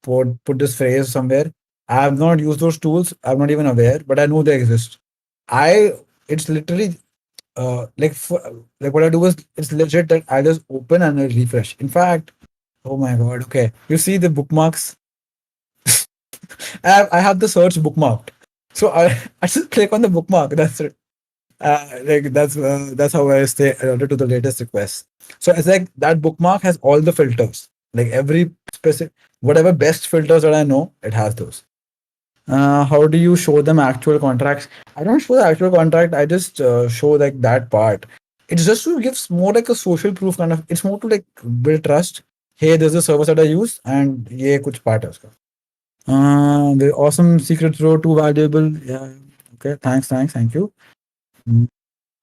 put this phrase somewhere. I have not used those tools. I'm not even aware, but I know they exist. I it's literally like what I do is it's legit that I just open and I refresh. In fact, oh my god, okay. You see the bookmarks? I have the search bookmarked. So I just click on the bookmark. That's it. That's how I stay alerted to the latest requests. So it's like that bookmark has all the filters. Like every specific whatever best filters that I know, it has those. How do you show them actual contracts? I don't show the actual contract. I just show like that part. It's just to give more like a social proof kind of. It's more to like build trust. Hey, there's a service that I use, and ये कुछ part है उसका. The awesome secret row, too valuable. Yeah. Okay. Thank you. Mm.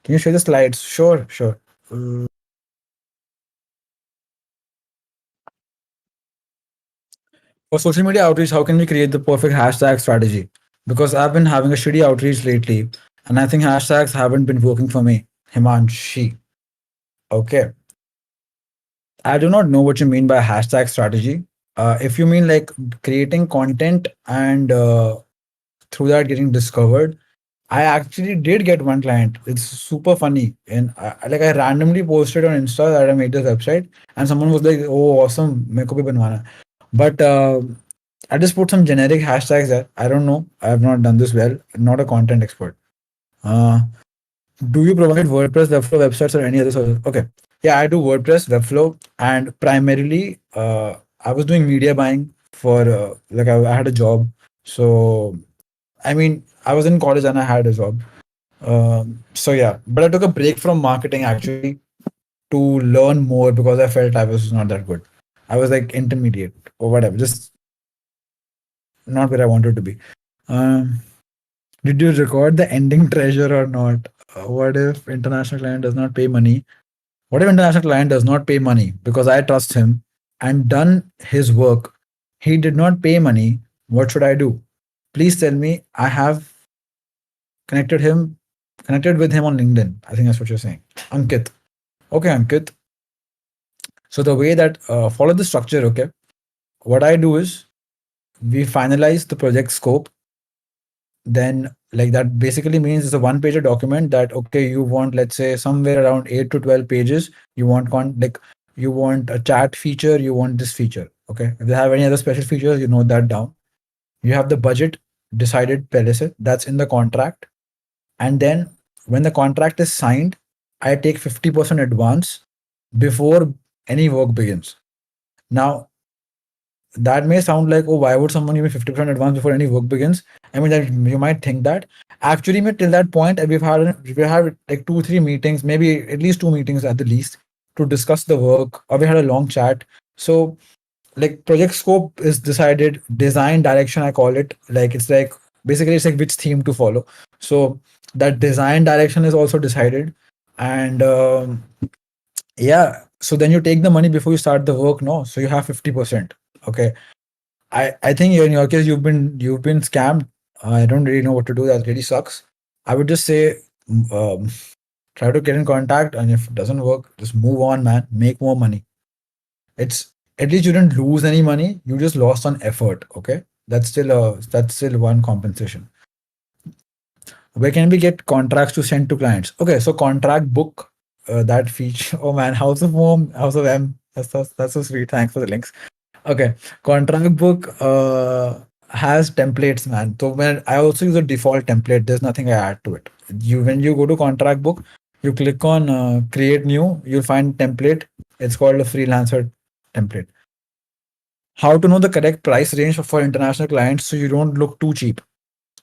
Can you share the slides? Sure, sure. Uh, for social media outreach, how can we create the perfect hashtag strategy? Because I've been having a shitty outreach lately, and I think hashtags haven't been working for me. Himanshi. Okay. I do not know what you mean by hashtag strategy. If you mean like creating content and through that getting discovered, I actually did get one client. It's super funny. And I randomly posted on Insta that I made this website, and someone was like, "Oh, awesome! मेरे को भी बनवाना." But I just put some generic hashtags there. I don't know. I have not done this well. I'm not a content expert. Uh, do you provide WordPress, Webflow websites, or any other service? Okay. Yeah, I do WordPress, Webflow, and primarily I was doing media buying for I had a job. So I mean, I was in college and I had a job. So yeah, but I took a break from marketing actually to learn more because I felt I was not that good. I was like intermediate or whatever, just not where I wanted to be. Um, did you record the ending treasure or not? What if international client does not pay money? What if international client does not pay money because I trust him and done his work? He did not pay money. What should I do? Please tell me. I have connected him, connected with him on LinkedIn. I think that's what you're saying. Ankit. Okay, Ankit. So the way that follow the structure, okay. What I do is we finalize the project scope. Then like that basically means it's a one page document that okay you want, let's say somewhere around 8 to 12 pages. You want like you want a chat feature, you want this feature. Okay, if they have any other special features, you note that down. You have the budget decided pehle se, that's in the contract. And then when the contract is signed, I take 50% advance before any work begins. Now that may sound like, oh, why would someone give me 50% advance before any work begins? I mean, that you might think that. Actually, till that point, we've had like 2 3 meetings, maybe at least 2 meetings at the least, to discuss the work, or we had a long chat. So like project scope is decided, design direction I call it. Like it's like basically it's like which theme to follow. So that design direction is also decided, and yeah. So then you take the money before you start the work, no? So you have 50%. Okay, I think in your case you've been scammed. I don't really know what to do. That really sucks. I would just say um, try to get in contact, and if it doesn't work, just move on, man. Make more money. It's at least you didn't lose any money. You just lost on effort. Okay, that's still one compensation. Where can we get contracts to send to clients? Okay, so contract book that feature. Oh man, House of Home, House of M. That's so sweet. Thanks for the links. Okay, contract book has templates, man. So when I also use a default template, there's nothing I add to it. You when you go to contract book, you click on create new, you'll find template. It's called a freelancer template. How to know the correct price range for international clients so you don't look too cheap?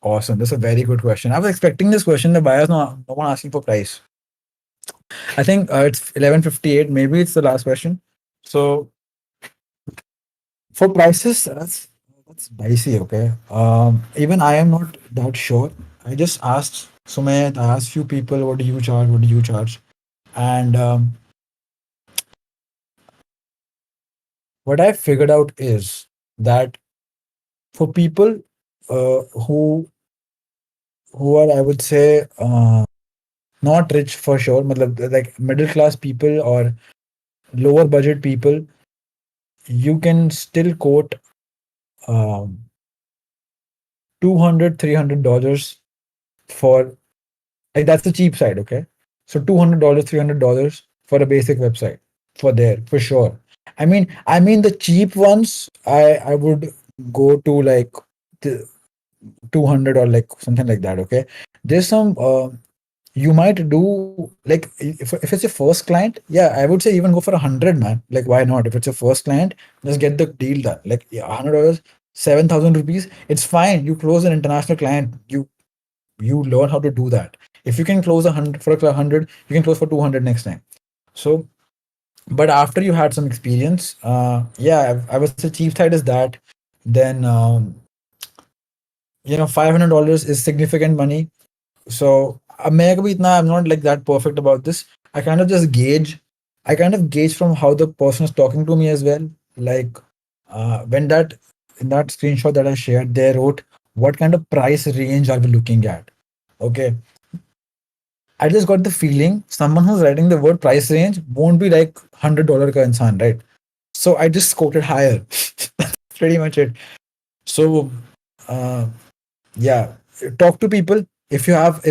Awesome. That's a very good question. I was expecting this question. The buyer's no one asking for price. I think it's 11:58. Maybe it's the last question. So for prices, that's dicey. Okay. Even I am not that sure. I just asked Sumit. I asked few people, what do you charge? What do you charge? And what I figured out is that for people uh, who who are, I would say, not rich for sure, matlab, like middle class people or lower budget people, you can still quote um, 200 $300 for, like, that's the cheap side. Okay, so $200 $300 for a basic website, for there for sure. I mean the cheap ones, I would go to like the 200 or like something like that. Okay, there's some you might do like if it's your first client, yeah, I would say even go for 100, man. Like why not? If it's your first client, just get the deal done. Like yeah, $100, 7,000 rupees, it's fine. You close an international client, you learn how to do that. If you can close 100 for a 100, you can close for 200 next time. So but after you had some experience, yeah, I would say cheap side is that. Then $500 is significant money. So I'm not like that perfect about this. I kind of just gauge. I kind of gauge from how the person is talking to me as well. Like when that in that screenshot that I shared, they wrote what kind of price range are we looking at. Okay, I just got the feeling someone who's writing the word price range won't be like $100 ka insan, right? So I just quoted higher. That's pretty much it. So uh, yeah, talk to people. If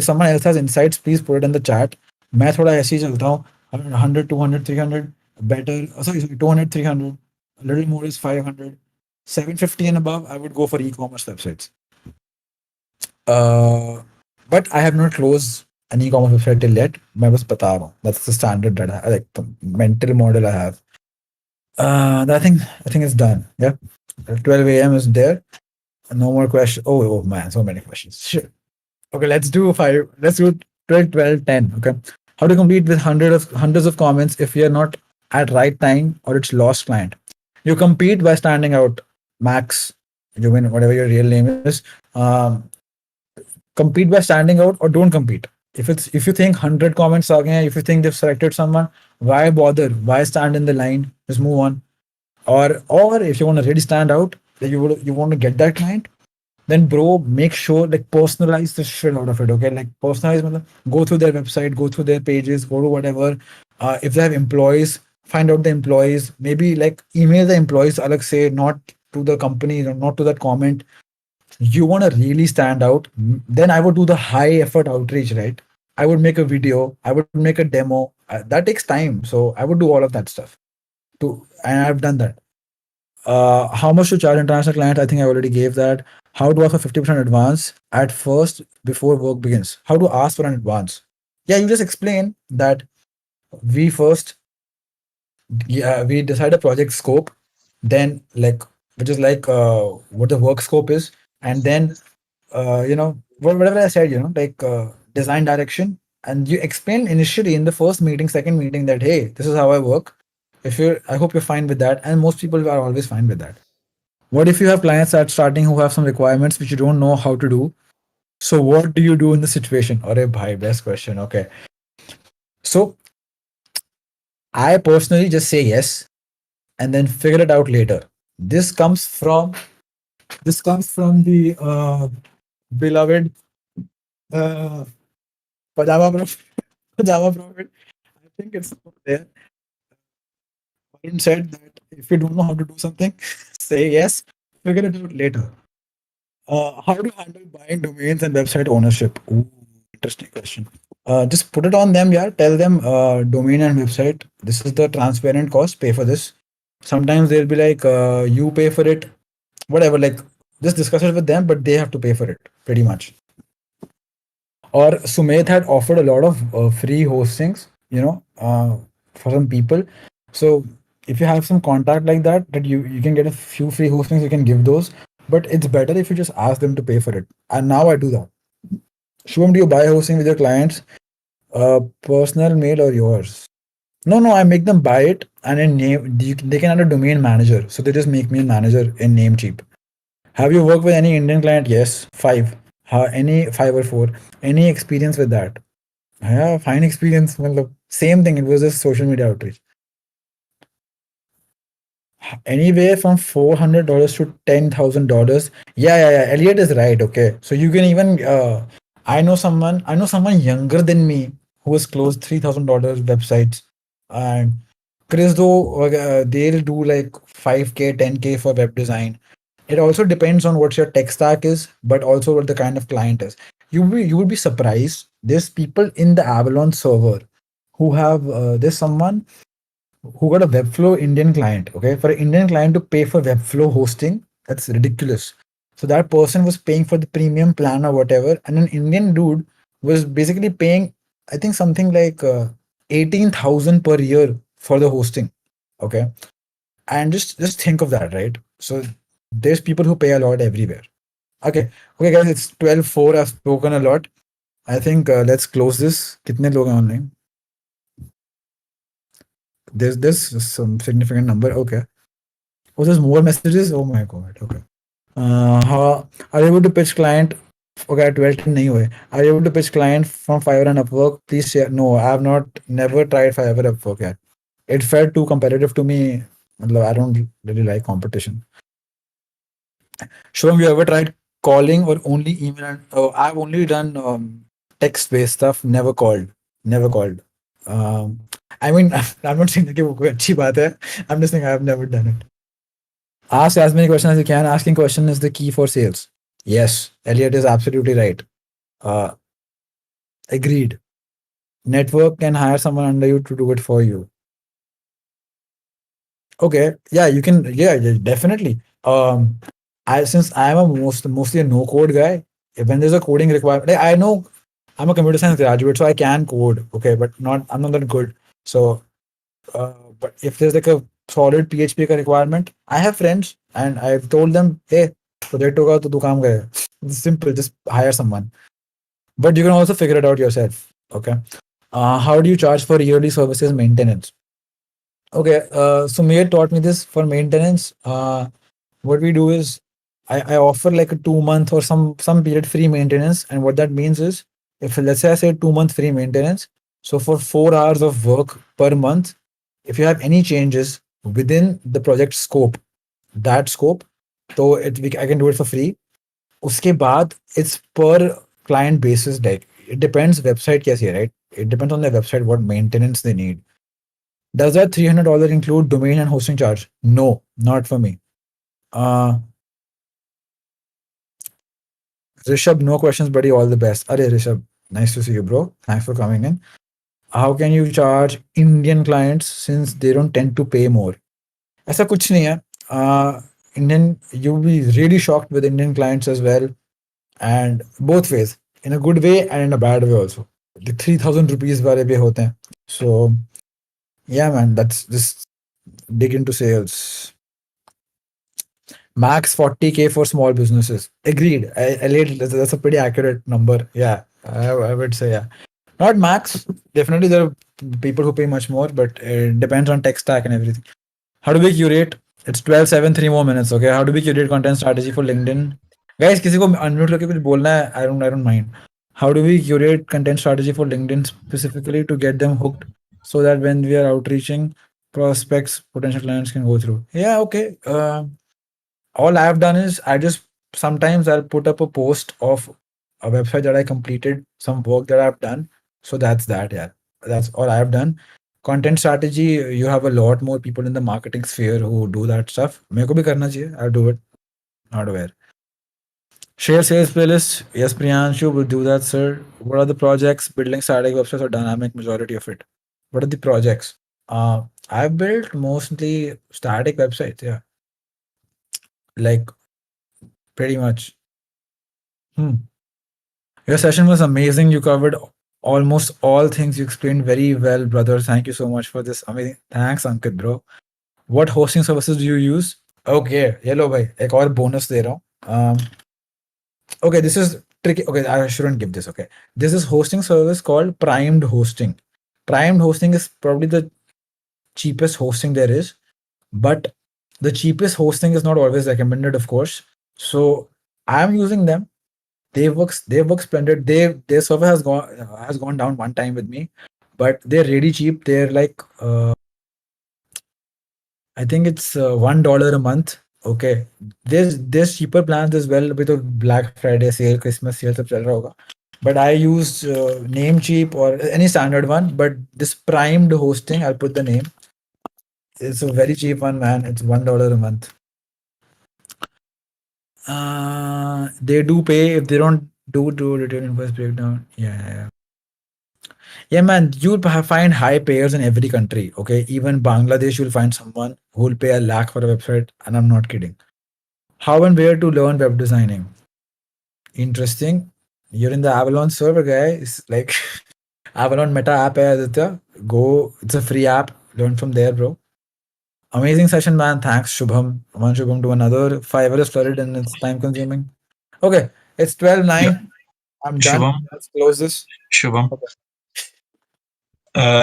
someone else has insights, please put it in the chat. मैं थोड़ा ऐसे ही चलता हूँ. 100 200 300 better. Sorry, 200 300. A little more is 500. 750 and above, I would go for e-commerce websites. uh, but I have not closed an e-commerce website till yet. मैं बस बता रहा हूँ. That's the standard that I like, the mental model I have. I think it's done. Yeah, 12 a.m. is there. No more questions. Oh man, so many questions. Shit. Okay, let's do five. Let's do 12, 12, 10. Okay. How to complete with hundreds of comments if you're not at right time or it's lost client. You compete by standing out. Max, you mean whatever your real name is. Compete by standing out or don't compete. If you think 100 comments are if you think they've selected someone, why bother? Why stand in the line? Just move on. Or if you want to really stand out, that you want to get that client, then bro, make sure like personalize the shit out of it. Okay, like personalize, matlab, go through their website, go through their pages, go to whatever. If they have employees, find out the employees. Maybe like email the employees. Alag say not to the company, not to that comment. You want to really stand out, then I would do the high effort outreach, right? I would make a video, I would make a demo. That takes time, so I would do all of that stuff too, and I've done that. How much to charge international client? I think I already gave that. How to offer 50% advance at first before work begins? How to ask for an advance? Yeah, you just explain that we first, yeah, we decide a project scope, then like, which is like what the work scope is, and then whatever I said, like design direction, and you explain initially in the first meeting, second meeting that hey, this is how I work. If you're, I hope you're fine with that, and most people are always fine with that. What if you have clients at starting who have some requirements which you don't know how to do? So what do you do in the situation? Or bhai, best question. Okay, so I personally just say yes and then figure it out later. This comes from the beloved uh, pajama prophet. Pajama prophet. I think it's there. Warren said that if you don't know how to do something, say yes, figure it out later. How to handle buying domains and website ownership? Ooh, interesting question. Just put it on them, yeah. Tell them domain and website. This is the transparent cost. Pay for this. Sometimes they'll be like, you pay for it, whatever. Like, just discuss it with them, but they have to pay for it, pretty much. Or Sumedh had offered a lot of free hostings, for some people. So if you have some contact like that, that you can get a few free hostings, you can give those. But it's better if you just ask them to pay for it. And now I do that. Shubham, do you buy hosting with your clients? Personal mail or yours? No, no, I make them buy it and in name they can add a domain manager. So they just make me a manager in Namecheap. Have you worked with any Indian client? Yes, five. Any five or four? Any experience with that? Yeah, fine experience. Well, same thing. It was just social media outreach. Anywhere from $400 to $10,000. Yeah, yeah, yeah. Elliot is right. Okay, so you can even. I know someone younger than me who has closed $3,000 websites, and Chris though they'll do like 5K, 10K for web design. It also depends on what your tech stack is, but also what the kind of client is. You would be surprised. There's people in the Avalon server who have there's someone who got a Webflow Indian client. Okay, for an Indian client to pay for Webflow hosting, that's ridiculous. So that person was paying for the premium plan or whatever, and an Indian dude was basically paying, I think something like 18,000 per year for the hosting. Okay, and just think of that, right? So there's people who pay a lot everywhere. Okay, okay, guys, it's 12:04. I've spoken a lot. I think let's close this. Kitne log hain online? There's some significant number. Okay. Oh, there's more messages. Oh my god. Okay. How are you able to pitch client? Okay, 12 10 nahi hue. Are you able to pitch client from Fiverr and Upwork? Please share. No, I have not. Never tried Fiverr Upwork yet. It felt too competitive to me. I don't really like competition. Shubham, you ever tried calling or only email? I've only done text-based stuff. Never called. Never called. I mean, I'm not saying that वो कोई अच्छी बात है. I'm just saying I've never done it. Ask as many questions as you can. Asking question is the key for sales. Yes, Elliot is absolutely right. Uh, Agreed. Network can hire someone under you to do it for you. Okay, yeah, you can. Yeah, yeah, definitely. I since I'm a mostly a no code guy. When there's a coding requirement, like, I know I'm a computer science graduate, so I can code. Okay, but I'm not that good. So, but if there's like a solid PHP का requirement, I have friends and I've told them, hey, project होगा तो तू काम करे. It's simple, just hire someone. But you can also figure it out yourself. Okay. How do you charge for yearly services maintenance? Okay. So Mayor taught me this for maintenance. What we do is I offer like a 2 month or some period free maintenance. And what that means is if let's say I say 2 month free maintenance, so for 4 hours of work per month, if you have any changes within the project scope, that scope, so I can do it for free. उसके बाद it's per client basis, like it depends website कैसी है, right? It depends on the website what maintenance they need. Does that $300 include domain and hosting charge? No, not for me. uh Rishabh, no questions, buddy. All the best. Arey, Rishabh, nice to see you, bro. Thanks for coming in. How can you charge Indian clients since they don't tend to pay more? ऐसा कुछ नहीं है. Indian, you'll be really shocked with Indian clients as well, and both ways, in a good way and in a bad way also. The 3,000 rupees वाले भी होते हैं. So yeah, man, that's just dig into sales. Max 40K for small businesses. Agreed. I laid that's a pretty accurate number. Yeah, I would say yeah. Not max. Definitely there are people who pay much more, but it depends on tech stack and everything. How do we curate? It's 12:07, 3 more minutes. Okay. How do we curate content strategy for LinkedIn? Guys, किसी को unmute करके कुछ बोलना है? I don't mind. How do we curate content strategy for LinkedIn specifically to get them hooked so that when we are outreaching prospects, potential clients can go through? Yeah, okay. All I've done is I just sometimes I'll put up a post of a website that I completed, some work that I've done. So that's that, yeah. That's all I've done. Content strategy, you have a lot more people in the marketing sphere who do that stuff. मेरे को भी करना चाहिए. I'll do it. Not aware. Share sales playlist. Yes, Priyanshu will do that, sir. What are the projects? Building static websites or dynamic majority of it? What are the projects? I've built mostly static websites, yeah. Like pretty much. Hmm. Your session was amazing. You covered almost all things. You explained very well, brother. Thank you so much for this amazing. Thanks, Ankit, bro. What hosting services do you use? Okay, hello, bhai. एक और bonus दे रहा हूँ. Okay, this is tricky. Okay, I shouldn't give this. Okay, this is hosting service called Primed Hosting. Primed Hosting is probably the cheapest hosting there is, but the cheapest hosting is not always recommended, of course. So I'm using them. They work splendid. Their server has gone down one time with me, but they're really cheap. They're like I think it's $1 a month. Okay, there's cheaper plans as well with the Black Friday sale, Christmas sale, सब चल रहा होगा. But I used Namecheap or any standard one. But this primed hosting, I'll put the name. It's a very cheap one, man. It's $1 a month. They do pay if they don't do return invoice breakdown. Yeah. Yeah, man, you'll find high payers in every country. Okay, even Bangladesh, you'll find someone who will pay a lakh for a website, and I'm not kidding. How and where to learn web designing? Interesting. You're in the Avalon server, guys. Like Avalon Meta app, hai, Aditya. Go. It's a free app. Learn from there, bro. Amazing session, man. Thanks, Shubham. One Shubham to another. Fiverr is flooded and it's time consuming. Okay, it's twelve Yeah, nine. I'm done. Shubham, Let's close this. Shubham. Okay.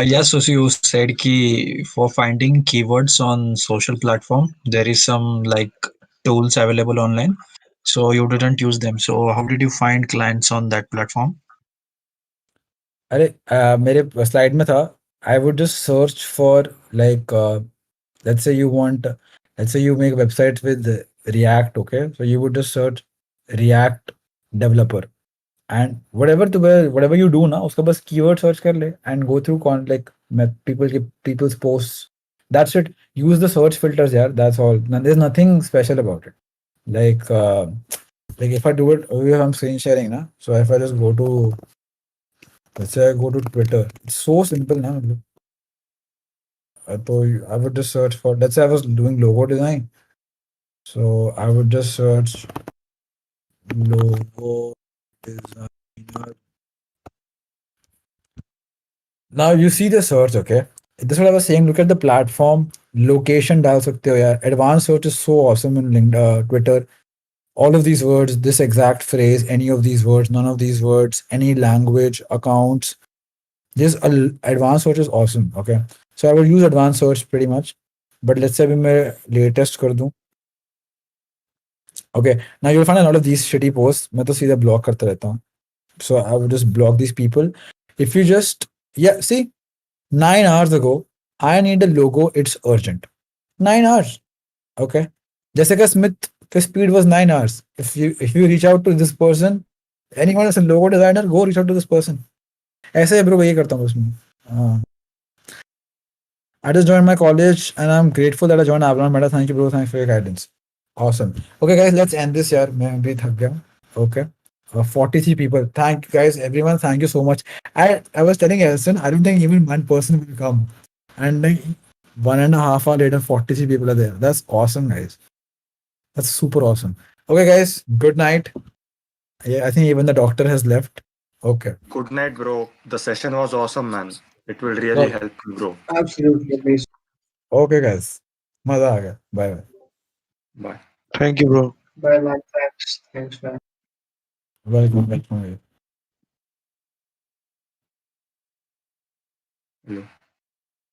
Yeah, so you said ki for finding keywords on social platform, there is some like tools available online. So you didn't use them. So how did you find clients on that platform? अरे मेरे slide में था. I would just search for like let's say you want let's say you make websites with React. Okay, so you would just search React developer, and whatever you do now उसका बस keyword search कर ले and go through like people's posts. That's it. Use the search filters, yeah. That's all. There's nothing special about it. Like if I do it, if I'm screen sharing now, so if I just go to, let's say I go to Twitter, it's so simple now. I would just search for, let's say I was doing logo design. So I would just search logo designer. Now you see the search, okay? This is what I was saying. Look at the platform, location डाल सकते हो यार. Advanced search is so awesome in Twitter. All of these words, this exact phrase, any of these words, none of these words, any language, accounts, Advanced search is awesome. Okay, so I will use advanced search pretty much. But let's say अभी मैं latest कर दूं. Okay, now you'll find a lot of these shitty posts. मैं तो सीधा block करता रहता हूँ. So I will just block these people. If you just, yeah, see, 9 hours ago, I need a logo. It's urgent. 9 hours. Okay. Jessica Smith, the speed was 9 hours. If you reach out to this person, anyone is a logo designer, go reach out to this person. ऐसे bro ये करता हूँ उसमें. हाँ. I just joined my college and I'm grateful that I joined Avalon Meta. Thank you, bro. Thanks for your guidance. Awesome. Okay, guys, let's end this here. मैं भी थक गया. Okay. 43 people. Thank you, guys, everyone. Thank you so much. I was telling Elson, I don't think even one person will come. And like 1.5 hours later, 43 people are there. That's awesome, guys. That's super awesome. Okay, guys, good night. Yeah, I think even the doctor has left. Okay. Good night, bro. The session was awesome, man. It will really Well, help you, bro. Absolutely amazing. okay, guys. मजा आ गया. Bye bye. Bye. Thank you, bro. Bye, man. Thanks. Thanks, man. Welcome, welcome. Hello.